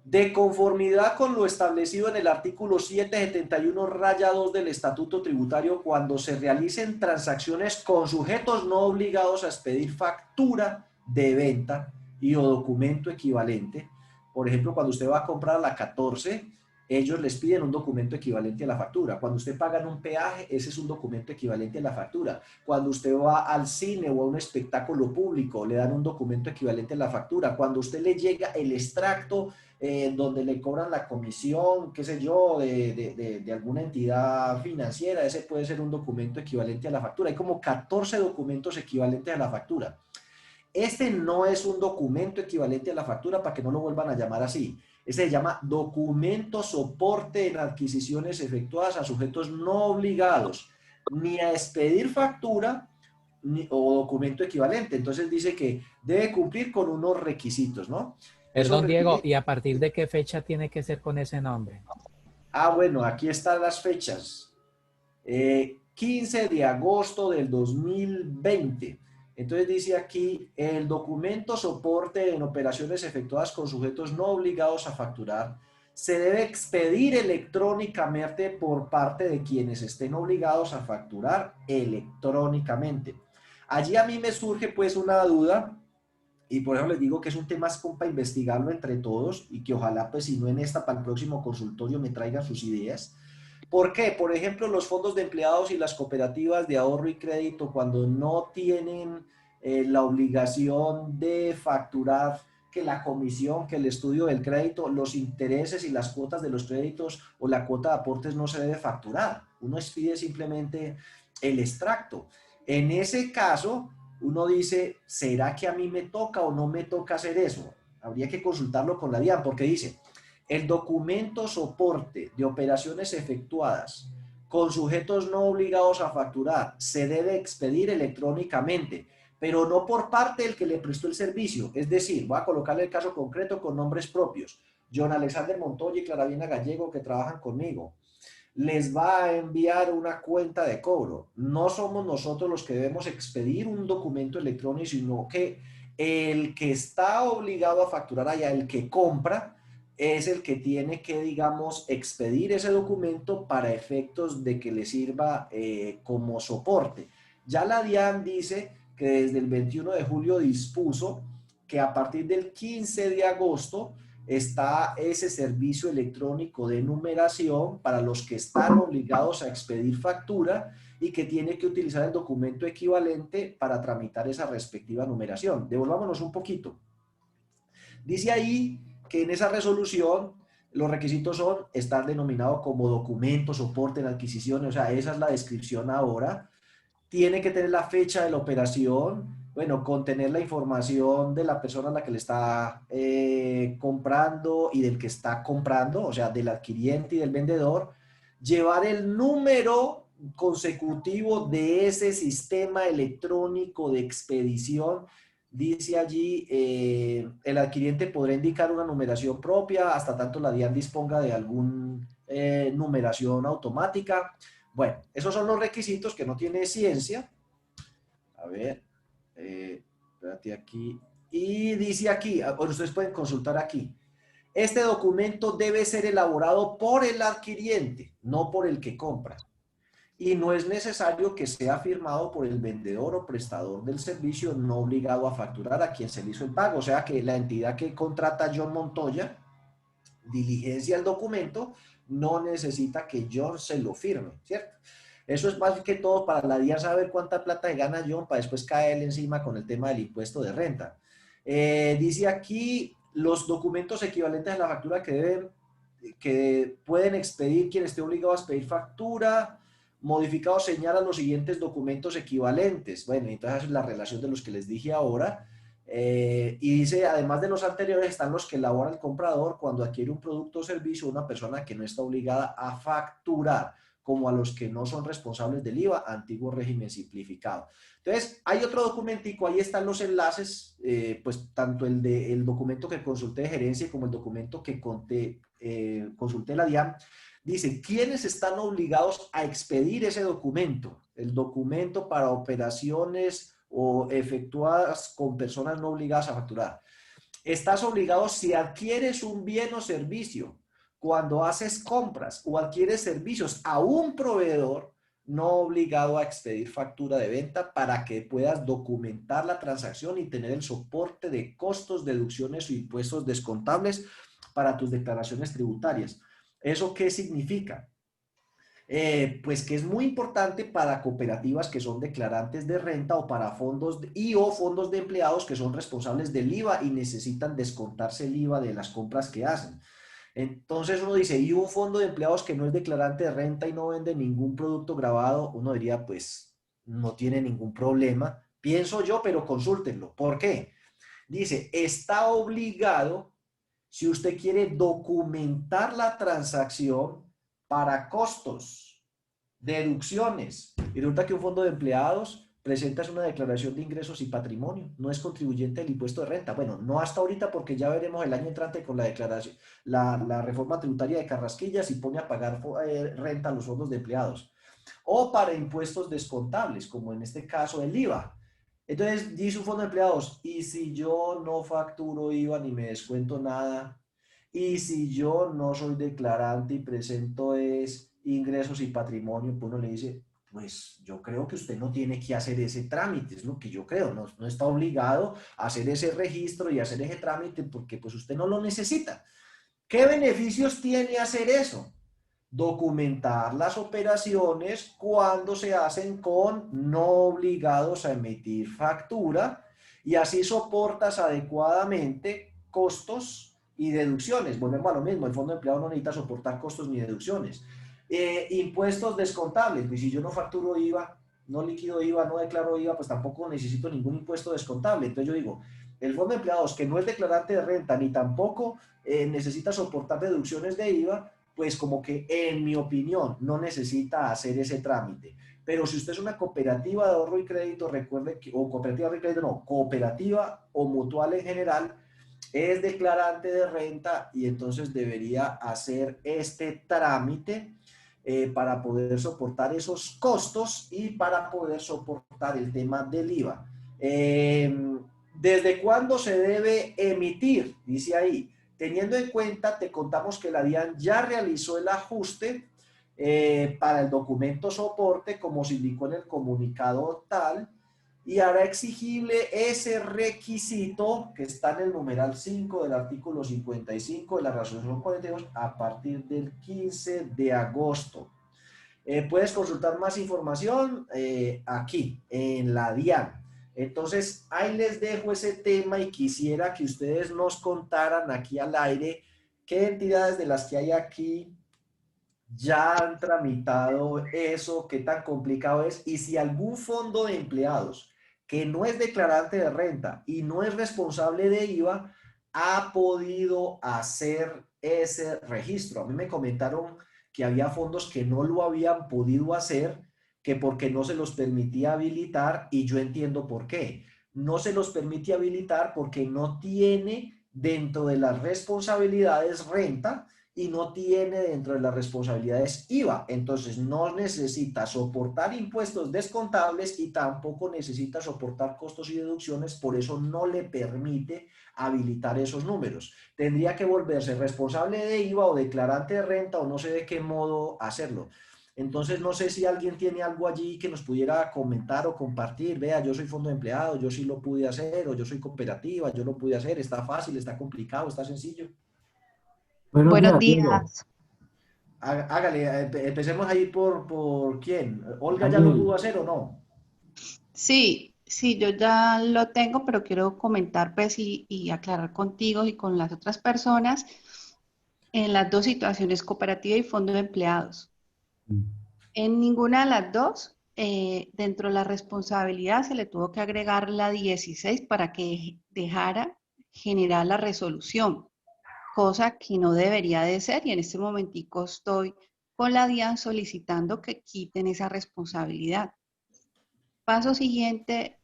de conformidad con lo establecido en el artículo 771-2 del Estatuto Tributario, cuando se realicen transacciones con sujetos no obligados a expedir factura de venta y o documento equivalente, por ejemplo, cuando usted va a comprar la 14, ellos les piden un documento equivalente a la factura. Cuando usted paga en un peaje, ese es un documento equivalente a la factura. Cuando usted va al cine o a un espectáculo público, le dan un documento equivalente a la factura. Cuando a usted le llega el extracto donde le cobran la comisión, qué sé yo, de alguna entidad financiera, ese puede ser un documento equivalente a la factura. Hay como 14 documentos equivalentes a la factura. Este no es un documento equivalente a la factura, para que no lo vuelvan a llamar así. Este se llama documento soporte en adquisiciones efectuadas a sujetos no obligados ni a expedir factura o documento equivalente. Entonces dice que debe cumplir con unos requisitos, ¿no? Eso Perdón, Diego, requiere... ¿y a partir de qué fecha tiene que ser con ese nombre? Bueno, aquí están las fechas. 15 de agosto del 2020. Entonces dice aquí, el documento soporte en operaciones efectuadas con sujetos no obligados a facturar se debe expedir electrónicamente por parte de quienes estén obligados a facturar electrónicamente. Allí a mí me surge pues una duda y por eso les digo que es un tema como para investigarlo entre todos y que ojalá pues si no en esta para el próximo consultorio me traigan sus ideas. ¿Por qué? Por ejemplo, los fondos de empleados y las cooperativas de ahorro y crédito cuando no tienen la obligación de facturar que la comisión, que el estudio del crédito, los intereses y las cuotas de los créditos o la cuota de aportes no se debe facturar. Uno expide simplemente el extracto. En ese caso, uno dice, ¿será que a mí me toca o no me toca hacer eso? Habría que consultarlo con la DIAN porque dice, el documento soporte de operaciones efectuadas con sujetos no obligados a facturar se debe expedir electrónicamente, pero no por parte del que le prestó el servicio. Es decir, voy a colocarle el caso concreto con nombres propios. John Alexander Montoya y Claravina Gallego que trabajan conmigo. Les va a enviar una cuenta de cobro. No somos nosotros los que debemos expedir un documento electrónico, sino que el que está obligado a facturar allá, el que compra, es el que tiene que, digamos, expedir ese documento para efectos de que le sirva como soporte. Ya la DIAN dice que desde el 21 de julio dispuso que a partir del 15 de agosto está ese servicio electrónico de numeración para los que están obligados a expedir factura y que tiene que utilizar el documento equivalente para tramitar esa respectiva numeración. Devolvámonos un poquito. Dice ahí que en esa resolución los requisitos son estar denominado como documento, soporte en adquisición, o sea, esa es la descripción ahora. Tiene que tener la fecha de la operación, bueno, contener la información de la persona a la que le está comprando y del que está comprando, o sea, del adquiriente y del vendedor, llevar el número consecutivo de ese sistema electrónico de expedición. Dice allí, el adquiriente podrá indicar una numeración propia hasta tanto la DIAN disponga de alguna numeración automática. Bueno, esos son los requisitos que no tiene ciencia. A ver, espérate aquí. Y dice aquí, bueno, ustedes pueden consultar aquí. Este documento debe ser elaborado por el adquiriente, no por el que compra. Y no es necesario que sea firmado por el vendedor o prestador del servicio no obligado a facturar a quien se le hizo el pago. O sea que la entidad que contrata a John Montoya diligencia el documento, no necesita que John se lo firme, ¿cierto? Eso es más que todo para la DIAN saber cuánta plata gana John para después caerle encima con el tema del impuesto de renta. Dice aquí los documentos equivalentes a la factura que pueden expedir quien esté obligado a expedir factura. Modificado señala los siguientes documentos equivalentes. Bueno, entonces es la relación de los que les dije ahora. Y dice, además de los anteriores, están los que elabora el comprador cuando adquiere un producto o servicio una persona que no está obligada a facturar, como a los que no son responsables del IVA, antiguo régimen simplificado. Entonces, hay otro documentico, ahí están los enlaces, pues tanto el documento que consulté de gerencia como el documento que consulté la DIAN, dice, ¿quiénes están obligados a expedir ese documento? El documento para operaciones o efectuadas con personas no obligadas a facturar. Estás obligado si adquieres un bien o servicio, cuando haces compras o adquieres servicios a un proveedor no obligado a expedir factura de venta para que puedas documentar la transacción y tener el soporte de costos, deducciones o impuestos descontables para tus declaraciones tributarias. ¿Eso qué significa? Pues que es muy importante para cooperativas que son declarantes de renta o para fondos o fondos de empleados que son responsables del IVA y necesitan descontarse el IVA de las compras que hacen. Entonces uno dice, y un fondo de empleados que no es declarante de renta y no vende ningún producto grabado, uno diría, pues no tiene ningún problema. Pienso yo, pero consúltenlo. ¿Por qué? Dice, está obligado si usted quiere documentar la transacción para costos, deducciones. Y resulta que un fondo de empleados presentas una declaración de ingresos y patrimonio, no es contribuyente del impuesto de renta. Bueno, no hasta ahorita porque ya veremos el año entrante con la declaración, la reforma tributaria de Carrasquilla si pone a pagar renta a los fondos de empleados. O para impuestos descontables, como en este caso el IVA. Entonces dice un fondo de empleados, y si yo no facturo IVA ni me descuento nada, y si yo no soy declarante y presento es ingresos y patrimonio, pues uno le dice, pues yo creo que usted no tiene que hacer ese trámite, es lo que yo creo, no, no está obligado a hacer ese registro y hacer ese trámite porque pues usted no lo necesita. ¿Qué beneficios tiene hacer eso? Documentar las operaciones cuando se hacen con no obligados a emitir factura y así soportas adecuadamente costos y deducciones. Volvemos a lo mismo, el fondo de empleado no necesita soportar costos ni deducciones. Impuestos descontables, pues si yo no facturo IVA, no liquido IVA, no declaro IVA, pues tampoco necesito ningún impuesto descontable. Entonces yo digo, el fondo de empleados que no es declarante de renta ni tampoco necesita soportar deducciones de IVA, pues como que en mi opinión no necesita hacer ese trámite. Pero si usted es una cooperativa de ahorro y crédito, recuerde que, o cooperativa de ahorro y crédito, no, cooperativa o mutual en general, es declarante de renta y entonces debería hacer este trámite para poder soportar esos costos y para poder soportar el tema del IVA. ¿Desde cuándo se debe emitir? Dice ahí. Teniendo en cuenta, te contamos que la DIAN ya realizó el ajuste para el documento soporte, como se indicó en el comunicado tal, y hará exigible ese requisito que está en el numeral 5 del artículo 55 de la resolución 42 a partir del 15 de agosto. Puedes consultar más información aquí, en la DIAN. Entonces, ahí les dejo ese tema y quisiera que ustedes nos contaran aquí al aire qué entidades de las que hay aquí ya han tramitado eso, qué tan complicado es y si algún fondo de empleados que no es declarante de renta y no es responsable de IVA ha podido hacer ese registro. A mí me comentaron que había fondos que no lo habían podido hacer, que porque no se los permitía habilitar y yo entiendo por qué. No se los permite habilitar porque no tiene dentro de las responsabilidades renta y no tiene dentro de las responsabilidades IVA. Entonces no necesita soportar impuestos descontables y tampoco necesita soportar costos y deducciones, por eso no le permite habilitar esos números. Tendría que volverse responsable de IVA o declarante de renta o no sé de qué modo hacerlo. Entonces no sé si alguien tiene algo allí que nos pudiera comentar o compartir. Vea, yo soy fondo de empleado, yo sí lo pude hacer, o yo soy cooperativa, yo lo pude hacer, está fácil, está complicado, está sencillo. Buenos Buenos días, Diego. días. Hágale, empecemos ahí por quién. ¿Olga ya lo pudo Daniel. hacer o no? Sí, yo ya lo tengo, pero quiero comentar pues y aclarar contigo y con las otras personas en las dos situaciones, cooperativa y fondo de empleados. En ninguna de las dos, dentro de la responsabilidad se le tuvo que agregar la 16 para que dejara generar la resolución, cosa que no debería de ser y en este momentico estoy con la DIAN solicitando que quiten esa responsabilidad. Paso siguiente,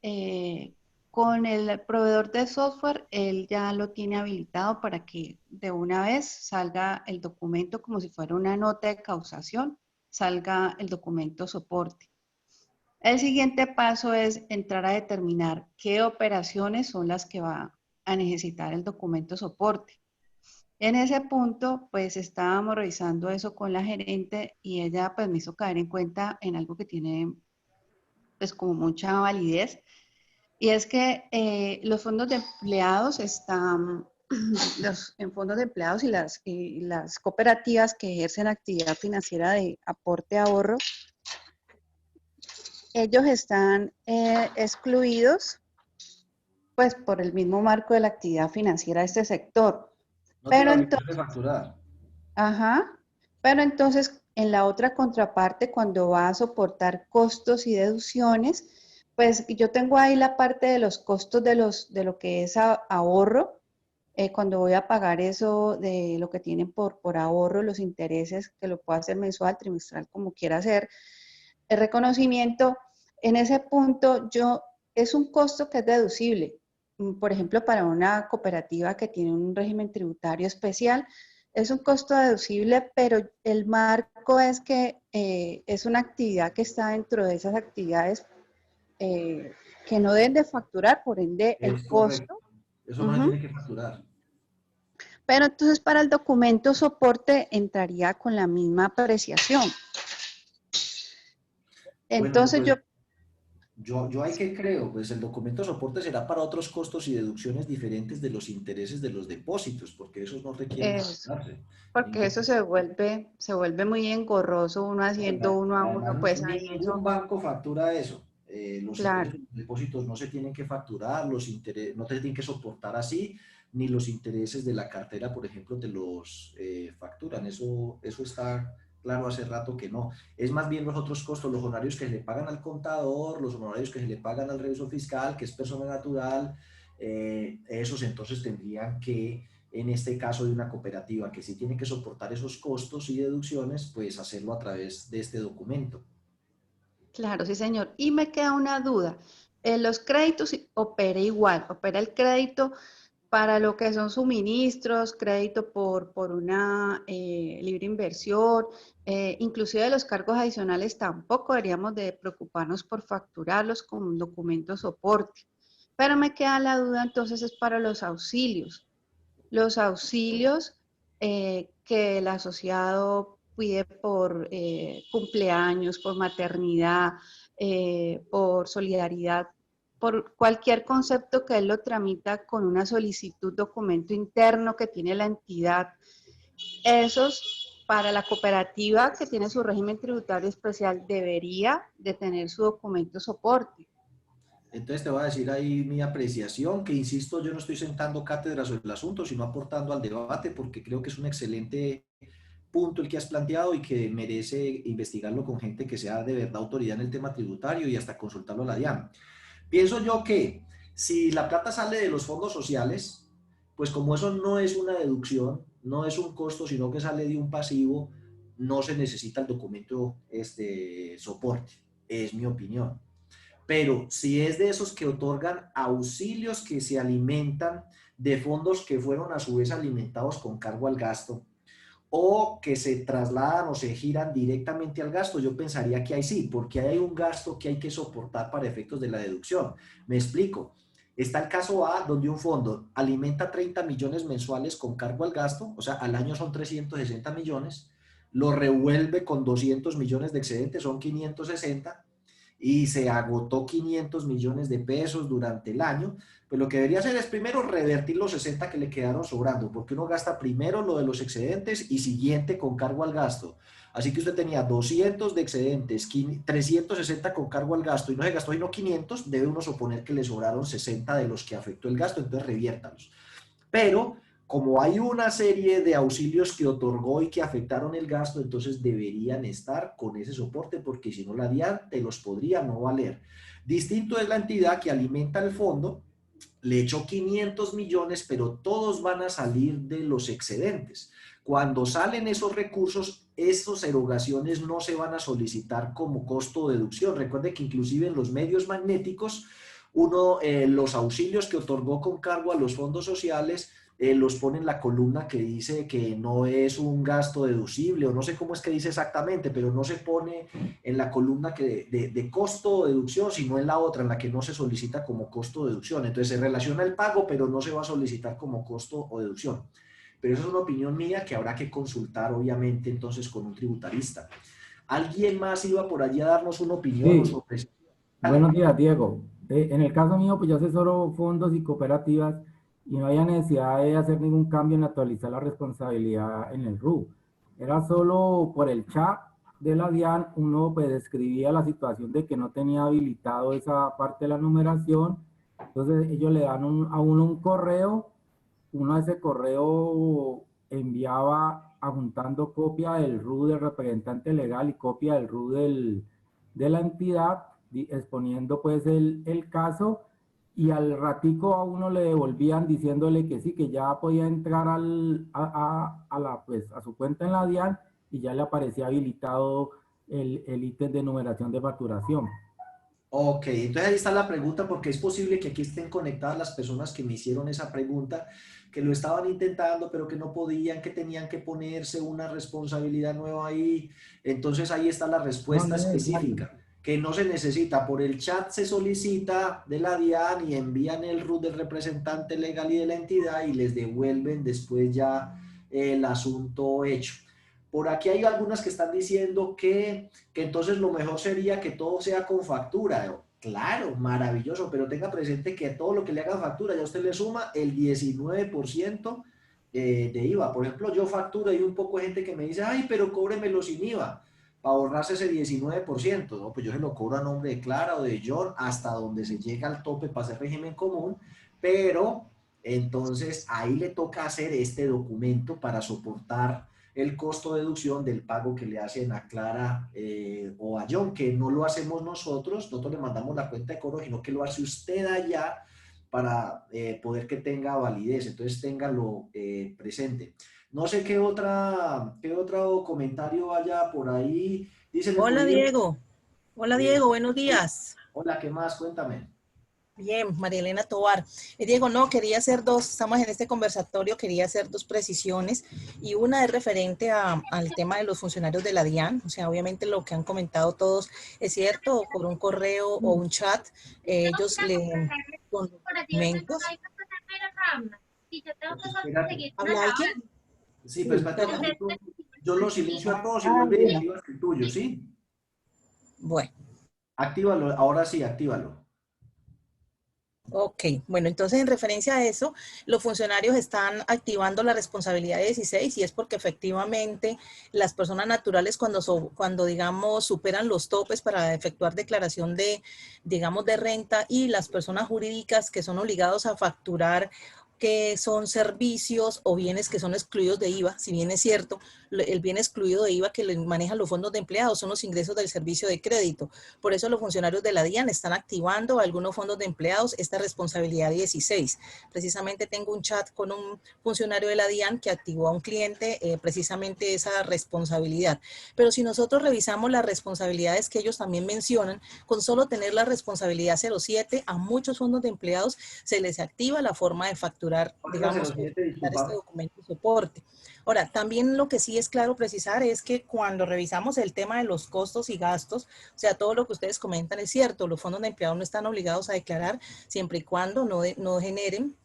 con el proveedor de software, él ya lo tiene habilitado para que de una vez salga el documento como si fuera una nota de causación, salga el documento soporte. El siguiente paso es entrar a determinar qué operaciones son las que va a necesitar el documento soporte. En ese punto, pues estábamos revisando eso con la gerente y ella pues me hizo caer en cuenta en algo que tiene pues como mucha validez, y es que los fondos de empleados están, en fondos de empleados y las cooperativas que ejercen actividad financiera de aporte ahorro, ellos están excluidos pues por el mismo marco de la actividad financiera de este sector. No Pero tiene entonces, obligación de facturar. ajá, pero entonces en la otra contraparte, cuando va a soportar costos y deducciones, pues yo tengo ahí la parte de los costos de lo que es ahorro, cuando voy a pagar eso de lo que tienen por ahorro, los intereses, que lo puedo hacer mensual, trimestral, como quiera hacer, el reconocimiento, en ese punto es un costo que es deducible. Por ejemplo, para una cooperativa que tiene un régimen tributario especial, es un costo deducible, pero el marco es que es una actividad que está dentro de esas actividades que no deben de facturar, por ende el Es correcto. costo. Eso no se tiene que facturar. Pero entonces para el documento soporte entraría con la misma apreciación. Entonces Bueno, pues yo ahí que creo, pues el documento de soporte será para otros costos y deducciones diferentes de los intereses de los depósitos, porque esos no requieren eso, facturarse. porque eso se vuelve muy engorroso uno haciendo uno a uno, Además, pues ahí ningún eso, banco factura eso. Los claro. intereses de los depósitos no se tienen que facturar, no te tienen que soportar así, ni los intereses de la cartera, por ejemplo, te los facturan. Eso está claro hace rato que no. Es más bien los otros costos, los honorarios que se le pagan al contador, los honorarios que se le pagan al revisor fiscal, que es persona natural, esos entonces tendrían que, en este caso de una cooperativa que sí tiene que soportar esos costos y deducciones, pues hacerlo a través de este documento. Claro, sí, señor. Y me queda una duda. Los créditos opera igual, opera el crédito para lo que son suministros, crédito por una libre inversión, inclusive los cargos adicionales tampoco deberíamos de preocuparnos por facturarlos con un documento soporte. Pero me queda la duda entonces es para los auxilios. Los auxilios que el asociado pide por cumpleaños, por maternidad, por solidaridad, por cualquier concepto que él lo tramita con una solicitud, documento interno que tiene la entidad. Esos, para la cooperativa que tiene su régimen tributario especial, debería de tener su documento soporte. Entonces te voy a decir ahí mi apreciación, que insisto, yo no estoy sentando cátedra sobre el asunto, sino aportando al debate, porque creo que es un excelente punto el que has planteado y que merece investigarlo con gente que sea de verdad autoridad en el tema tributario y hasta consultarlo a la DIAN. Pienso yo que si la plata sale de los fondos sociales, pues como eso no es una deducción, no es un costo, sino que sale de un pasivo, no se necesita el documento soporte, es mi opinión. Pero si es de esos que otorgan auxilios que se alimentan de fondos que fueron a su vez alimentados con cargo al gasto, o que se trasladan o se giran directamente al gasto, yo pensaría que ahí sí, porque hay un gasto que hay que soportar para efectos de la deducción. Me explico. Está el caso A, donde un fondo alimenta 30 millones mensuales con cargo al gasto, o sea, al año son 360 millones, lo revuelve con 200 millones de excedente, son 560, y se agotó 500 millones de pesos durante el año, pues lo que debería hacer es primero revertir los 60 que le quedaron sobrando, porque uno gasta primero lo de los excedentes y siguiente con cargo al gasto. Así que usted tenía 200 de excedentes, 360 con cargo al gasto y no se gastó sino 500, debe uno suponer que le sobraron 60 de los que afectó el gasto, entonces reviértalos. Pero como hay una serie de auxilios que otorgó y que afectaron el gasto, entonces deberían estar con ese soporte, porque si no la DIAN te los podría no valer. Distinto es la entidad que alimenta el fondo, le echó 500 millones, pero todos van a salir de los excedentes. Cuando salen esos recursos, estas erogaciones no se van a solicitar como costo o deducción. Recuerde que inclusive en los medios magnéticos, los auxilios que otorgó con cargo a los fondos sociales, los pone en la columna que dice que no es un gasto deducible, o no sé cómo es que dice exactamente, pero no se pone en la columna de costo o deducción, sino en la otra, en la que no se solicita como costo o deducción. Entonces se relaciona el pago, pero no se va a solicitar como costo o deducción. Pero esa es una opinión mía que habrá que consultar, obviamente, entonces con un tributarista. ¿Alguien más iba por allí a darnos una opinión Sí, sobre eso? buenos días, Diego. En el caso mío, pues yo asesoro fondos y cooperativas y no había necesidad de hacer ningún cambio en actualizar la responsabilidad en el RU. Era solo por el chat de la DIAN, uno pues describía la situación de que no tenía habilitado esa parte de la numeración. Entonces ellos le dan a uno un correo, uno a ese correo enviaba adjuntando copia del RU del representante legal y copia del RU de la entidad, exponiendo pues el caso, y al ratico a uno le devolvían diciéndole que sí, que ya podía entrar a su cuenta en la DIAN y ya le aparecía habilitado el ítem de numeración de facturación. Ok, entonces ahí está la pregunta, porque es posible que aquí estén conectadas las personas que me hicieron esa pregunta, que lo estaban intentando, pero que no podían, que tenían que ponerse una responsabilidad nueva ahí. Entonces ahí está la No, respuesta no es necesario. específica, que no se necesita. Por el chat se solicita de la DIAN y envían el RUT del representante legal y de la entidad y les devuelven después ya el asunto hecho. Por aquí hay algunas que están diciendo que entonces lo mejor sería que todo sea con factura. Claro, maravilloso, pero tenga presente que todo lo que le haga factura, ya usted le suma el 19% de IVA. Por ejemplo, yo facturo y un poco de gente que me dice, ay, pero cóbremelo sin IVA, para ahorrarse ese 19%. No, pues yo se lo cobro a nombre de Clara o de John hasta donde se llega al tope para hacer régimen común, pero entonces ahí le toca hacer este documento para soportar el costo de deducción del pago que le hacen a Clara o a John, que no lo hacemos nosotros le mandamos la cuenta de cobro, sino que lo hace usted allá para poder que tenga validez. Entonces téngalo presente. No sé qué otro comentario haya por ahí. Dicen por Hola ahí. Diego, hola Diego, buenos días. Hola, ¿qué más? Cuéntame. Bien, María Elena Tovar. Diego, no, quería hacer dos, estamos en este conversatorio, quería hacer dos precisiones y una es referente al tema de los funcionarios de la DIAN, o sea, obviamente lo que han comentado todos es cierto, por un correo o un chat, ellos le con documentos. Espérate. ¿Habla alguien? Sí, pues espérate un ¿Perdón? momento. Yo lo silencio a todos y vuelve y activas el tuyo, ¿sí? Bueno. Actívalo, ahora sí, actívalo. Ok, bueno, entonces en referencia a eso, los funcionarios están activando la responsabilidad 16 y es porque efectivamente las personas naturales cuando digamos superan los topes para efectuar declaración de, digamos, de renta y las personas jurídicas que son obligados a facturar que son servicios o bienes que son excluidos de IVA, si bien es cierto, el bien excluido de IVA que manejan los fondos de empleados son los ingresos del servicio de crédito. Por eso los funcionarios de la DIAN están activando algunos fondos de empleados esta responsabilidad 16. Precisamente tengo un chat con un funcionario de la DIAN que activó a un cliente precisamente esa responsabilidad. Pero si nosotros revisamos las responsabilidades que ellos también mencionan, con solo tener la responsabilidad 07, a muchos fondos de empleados se les activa la forma de facturar, digamos, este Disculpa. documento de soporte. Ahora, también lo que sí es claro precisar es que cuando revisamos el tema de los costos y gastos, o sea, todo lo que ustedes comentan es cierto, los fondos de empleados no están obligados a declarar siempre y cuando no generen,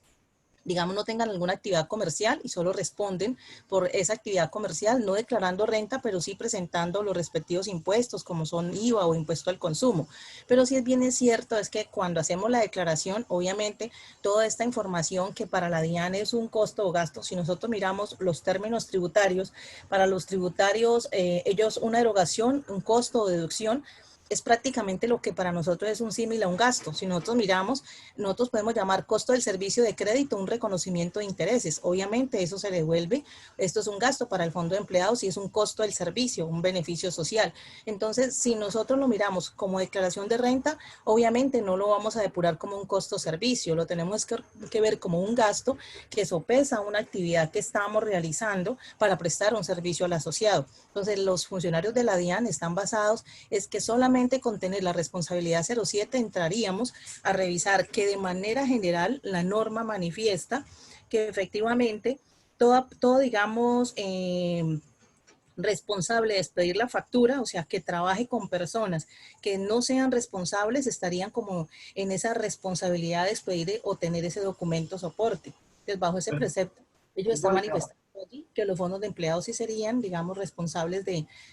digamos, no tengan alguna actividad comercial y solo responden por esa actividad comercial, no declarando renta, pero sí presentando los respectivos impuestos, como son IVA o impuesto al consumo. Pero sí es bien es cierto, es que cuando hacemos la declaración, obviamente, toda esta información que para la DIAN es un costo o gasto, si nosotros miramos los términos tributarios, para los tributarios, ellos una erogación, un costo o deducción, es prácticamente lo que para nosotros es un símil a un gasto. Si nosotros miramos, nosotros podemos llamar costo del servicio de crédito un reconocimiento de intereses. Obviamente eso se devuelve, esto es un gasto para el fondo de empleados y es un costo del servicio, un beneficio social. Entonces, si nosotros lo miramos como declaración de renta, obviamente no lo vamos a depurar como un costo servicio, lo tenemos que ver como un gasto que sopesa una actividad que estamos realizando para prestar un servicio al asociado. Entonces, los funcionarios de la DIAN están basados, es que solamente con tener la responsabilidad 07 entraríamos a revisar que de manera general la norma manifiesta que efectivamente todo digamos, responsable de expedir la factura, o sea, que trabaje con personas que no sean responsables, estarían como en esa responsabilidad de expedir o tener ese documento soporte. Entonces, bajo ese precepto, ellos están manifestando allí que los fondos de empleados sí serían, digamos, responsables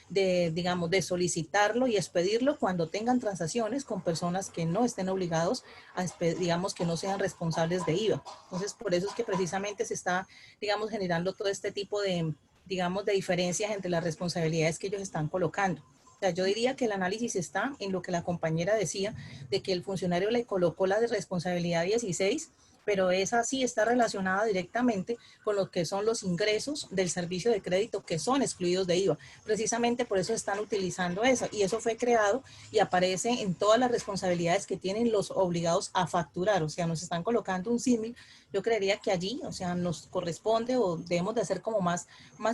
digamos, de solicitarlo y expedirlo cuando tengan transacciones con personas que no estén obligados a, digamos, que no sean responsables de IVA. Entonces, por eso es que precisamente se está, digamos, generando todo este tipo de, digamos, de diferencias entre las responsabilidades que ellos están colocando. O sea, yo diría que el análisis está en lo que la compañera decía, de que el funcionario le colocó la de responsabilidad 16, pero esa sí está relacionada directamente con lo que son los ingresos del servicio de crédito que son excluidos de IVA. Precisamente por eso están utilizando eso y eso fue creado y aparece en todas las responsabilidades que tienen los obligados a facturar. O sea, nos están colocando un símil. Yo creería que allí, o sea, nos corresponde o debemos de ser como más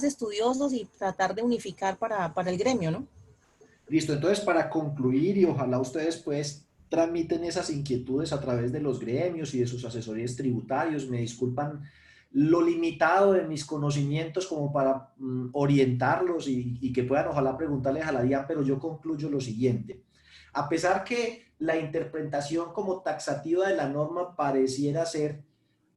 estudiosos y tratar de unificar para el gremio, ¿no? Listo, entonces para concluir y ojalá ustedes pues transmiten esas inquietudes a través de los gremios y de sus asesorías tributarios. Me disculpan lo limitado de mis conocimientos como para orientarlos y que puedan ojalá preguntarles a la DIAN, pero yo concluyo lo siguiente. A pesar que la interpretación como taxativa de la norma pareciera ser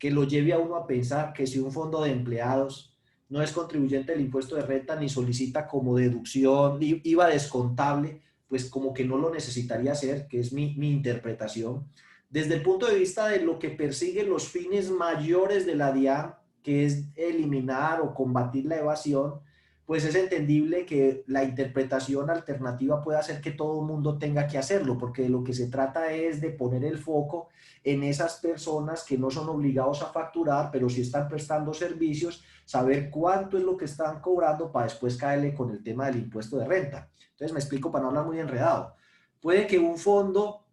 que lo lleve a uno a pensar que si un fondo de empleados no es contribuyente del impuesto de renta ni solicita como deducción IVA descontable, pues como que no lo necesitaría hacer, que es mi interpretación. Desde el punto de vista de lo que persigue los fines mayores de la DIAN, que es eliminar o combatir la evasión, pues es entendible que la interpretación alternativa puede hacer que todo el mundo tenga que hacerlo, porque de lo que se trata es de poner el foco en esas personas que no son obligados a facturar, pero sí están prestando servicios, saber cuánto es lo que están cobrando para después caerle con el tema del impuesto de renta. Entonces me explico para no hablar muy enredado. Puede que un fondo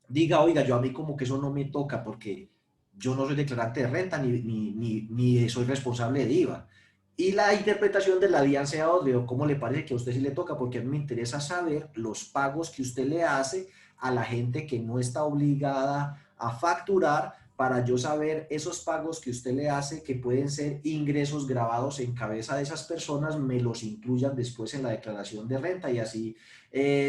diga, oiga, yo a mí como que eso no me toca porque yo no soy declarante de renta ni soy responsable de IVA. Y la interpretación de la DIAN sea otra. ¿Cómo le parece que a usted sí le toca? Porque a mí me interesa saber los pagos que usted le hace a la gente que no está obligada a facturar, para yo saber esos pagos que usted le hace, que pueden ser ingresos grabados en cabeza de esas personas, me los incluyan después en la declaración de renta y así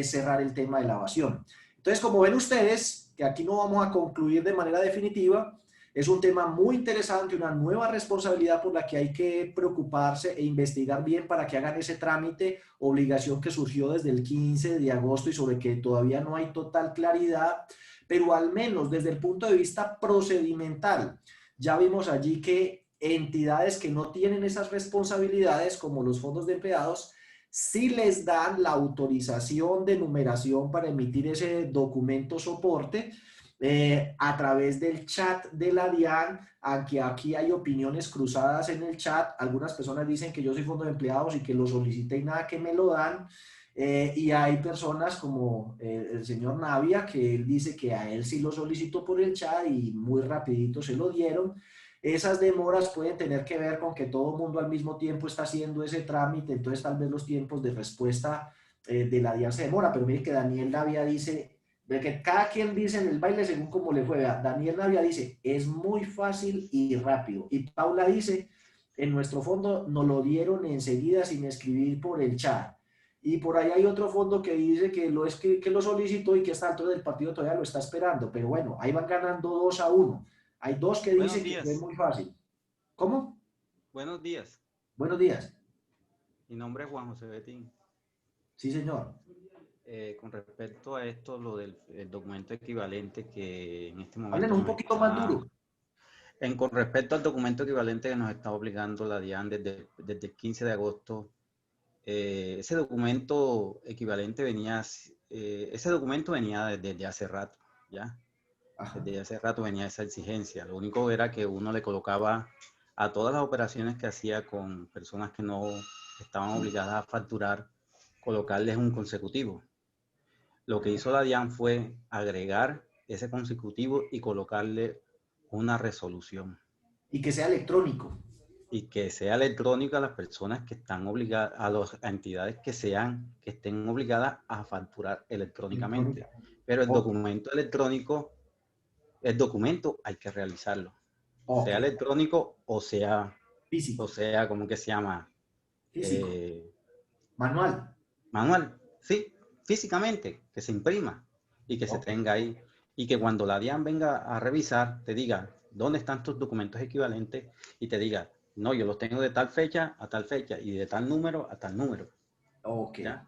cerrar el tema de la evasión. Entonces, como ven ustedes, que aquí no vamos a concluir de manera definitiva, es un tema muy interesante, una nueva responsabilidad por la que hay que preocuparse e investigar bien para que hagan ese trámite, obligación que surgió desde el 15 de agosto y sobre que todavía no hay total claridad, pero al menos desde el punto de vista procedimental, ya vimos allí que entidades que no tienen esas responsabilidades, como los fondos de empleados, sí les dan la autorización de numeración para emitir ese documento soporte, a través del chat de la DIAN, aunque aquí hay opiniones cruzadas en el chat. Algunas personas dicen que yo soy fondo de empleados y que lo solicité y nada que me lo dan. Y hay personas como el señor Navia, que él dice que a él sí lo solicitó por el chat y muy rapidito se lo dieron. Esas demoras pueden tener que ver con que todo el mundo al mismo tiempo está haciendo ese trámite, entonces tal vez los tiempos de respuesta de la DIAN se demora, pero mire que Daniel Navia dice, de que cada quien dice en el baile según cómo le fue. Daniel Navia dice, es muy fácil y rápido. Y Paula dice, en nuestro fondo nos lo dieron enseguida sin escribir por el chat. Y por ahí hay otro fondo que dice que lo solicitó y que a esta altura del partido todavía lo está esperando. Pero bueno, ahí van ganando 2-1. Hay dos que dicen que es muy fácil. ¿Cómo? Buenos días. Buenos días. Mi nombre es Juan José Betín. Sí, señor. Con respecto a esto, lo del documento equivalente que en este momento... Hablen un poquito más duro. Con respecto al documento equivalente que nos está obligando la DIAN desde el 15 de agosto, ese documento equivalente venía desde hace rato, ¿ya? Ajá. Desde hace rato venía esa exigencia. Lo único era que uno le colocaba a todas las operaciones que hacía con personas que no estaban obligadas a facturar, colocarles un consecutivo. Lo que hizo la DIAN fue agregar ese consecutivo y colocarle una resolución. Y que sea electrónico. Y que sea electrónico a las personas que están obligadas, a las entidades que estén obligadas a facturar electrónicamente. Pero el documento electrónico, el documento hay que realizarlo. Sea electrónico o sea físico. O sea, ¿cómo que se llama? Físico. Manual, sí. Físicamente, que se imprima y que se tenga ahí. Y que cuando la DIAN venga a revisar, te diga, ¿dónde están tus documentos equivalentes? Y te diga, no, yo los tengo de tal fecha a tal fecha y de tal número a tal número. Ok. ¿Ya?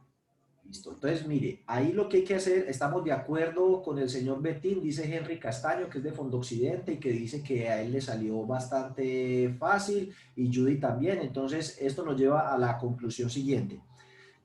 Listo. Entonces, mire, ahí lo que hay que hacer, estamos de acuerdo con el señor Betín, dice Henry Castaño, que es de Fondo Occidente y que dice que a él le salió bastante fácil, y Judy también. Entonces, esto nos lleva a la conclusión siguiente.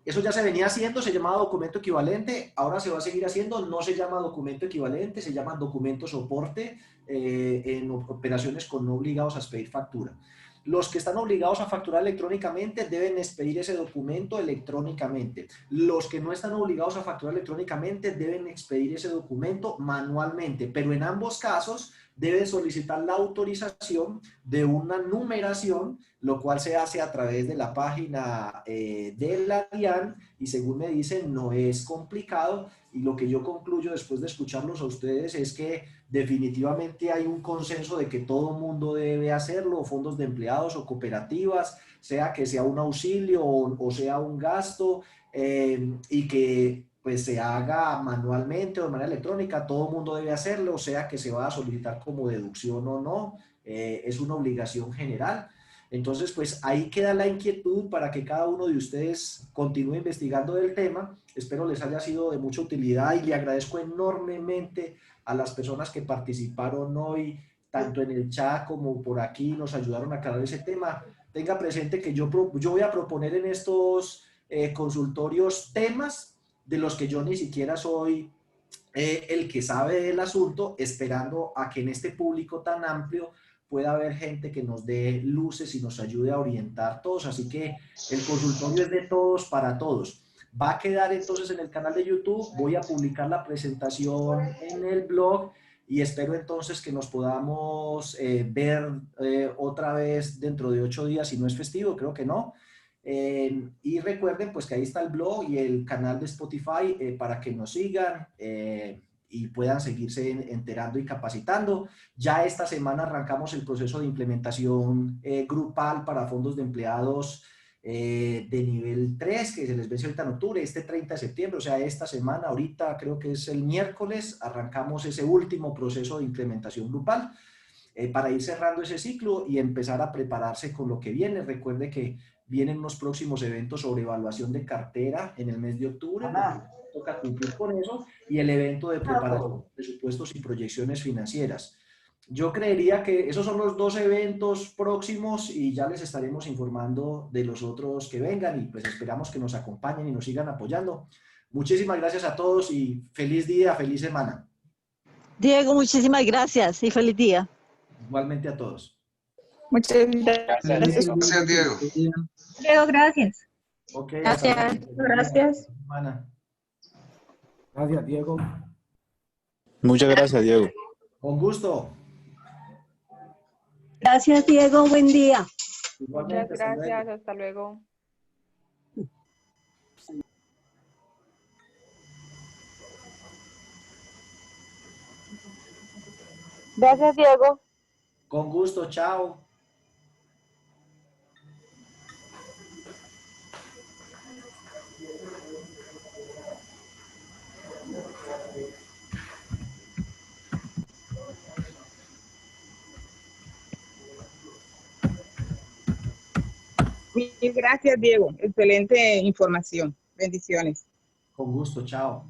Eso ya se venía haciendo, se llamaba documento equivalente, ahora se va a seguir haciendo, no se llama documento equivalente, se llama documento soporte en operaciones con no obligados a expedir factura. Los que están obligados a facturar electrónicamente deben expedir ese documento electrónicamente. Los que no están obligados a facturar electrónicamente deben expedir ese documento manualmente, pero en ambos casos debe solicitar la autorización de una numeración, lo cual se hace a través de la página de la DIAN, y según me dicen no es complicado, y lo que yo concluyo después de escucharlos a ustedes es que definitivamente hay un consenso de que todo mundo debe hacerlo, fondos de empleados o cooperativas, sea que sea un auxilio o sea un gasto, y que pues se haga manualmente o de manera electrónica, todo el mundo debe hacerlo, o sea que se va a solicitar como deducción o no, es una obligación general. Entonces, pues ahí queda la inquietud para que cada uno de ustedes continúe investigando del tema. Espero les haya sido de mucha utilidad y le agradezco enormemente a las personas que participaron hoy, tanto en el chat como por aquí, nos ayudaron a aclarar ese tema. Tenga presente que yo voy a proponer en estos consultorios temas de los que yo ni siquiera soy el que sabe del asunto, esperando a que en este público tan amplio pueda haber gente que nos dé luces y nos ayude a orientar todos. Así que el consultorio es de todos para todos. Va a quedar entonces en el canal de YouTube, voy a publicar la presentación en el blog y espero entonces que nos podamos ver otra vez dentro de 8 días, si no es festivo, creo que no. Y recuerden pues que ahí está el blog y el canal de Spotify para que nos sigan y puedan seguirse enterando y capacitando. Ya esta semana arrancamos el proceso de implementación grupal para fondos de empleados de nivel 3, que se les vence ahorita en octubre, este 30 de septiembre, o sea, esta semana, ahorita creo que es el miércoles, arrancamos ese último proceso de implementación grupal para ir cerrando ese ciclo y empezar a prepararse con lo que viene. Recuerde que vienen unos próximos eventos sobre evaluación de cartera en el mes de octubre, toca cumplir con eso, y el evento de preparación de presupuestos y proyecciones financieras. Yo creería que esos son los 2 eventos próximos y ya les estaremos informando de los otros que vengan y pues esperamos que nos acompañen y nos sigan apoyando. Muchísimas gracias a todos y feliz día, feliz semana. Diego, muchísimas gracias y feliz día. Igualmente a todos. Muchas gracias. Gracias, Diego. Diego, gracias. Ok, gracias. Gracias. Gracias, Diego. Muchas gracias, Diego. Con gusto. Gracias, Diego. Buen día. Muchas gracias. Hasta luego. Gracias, Diego. Con gusto, chao. Gracias, Diego. Excelente información. Bendiciones. Con gusto, chao.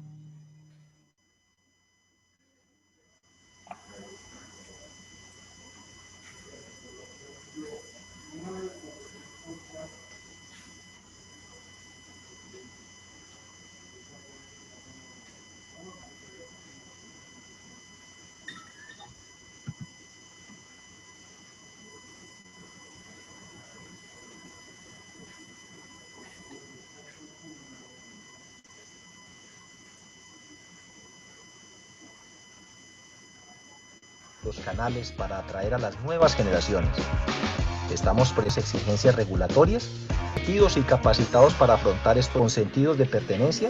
Los canales para atraer a las nuevas generaciones. Estamos por esas exigencias regulatorias, y capacitados para afrontar estos con sentidos de pertenencia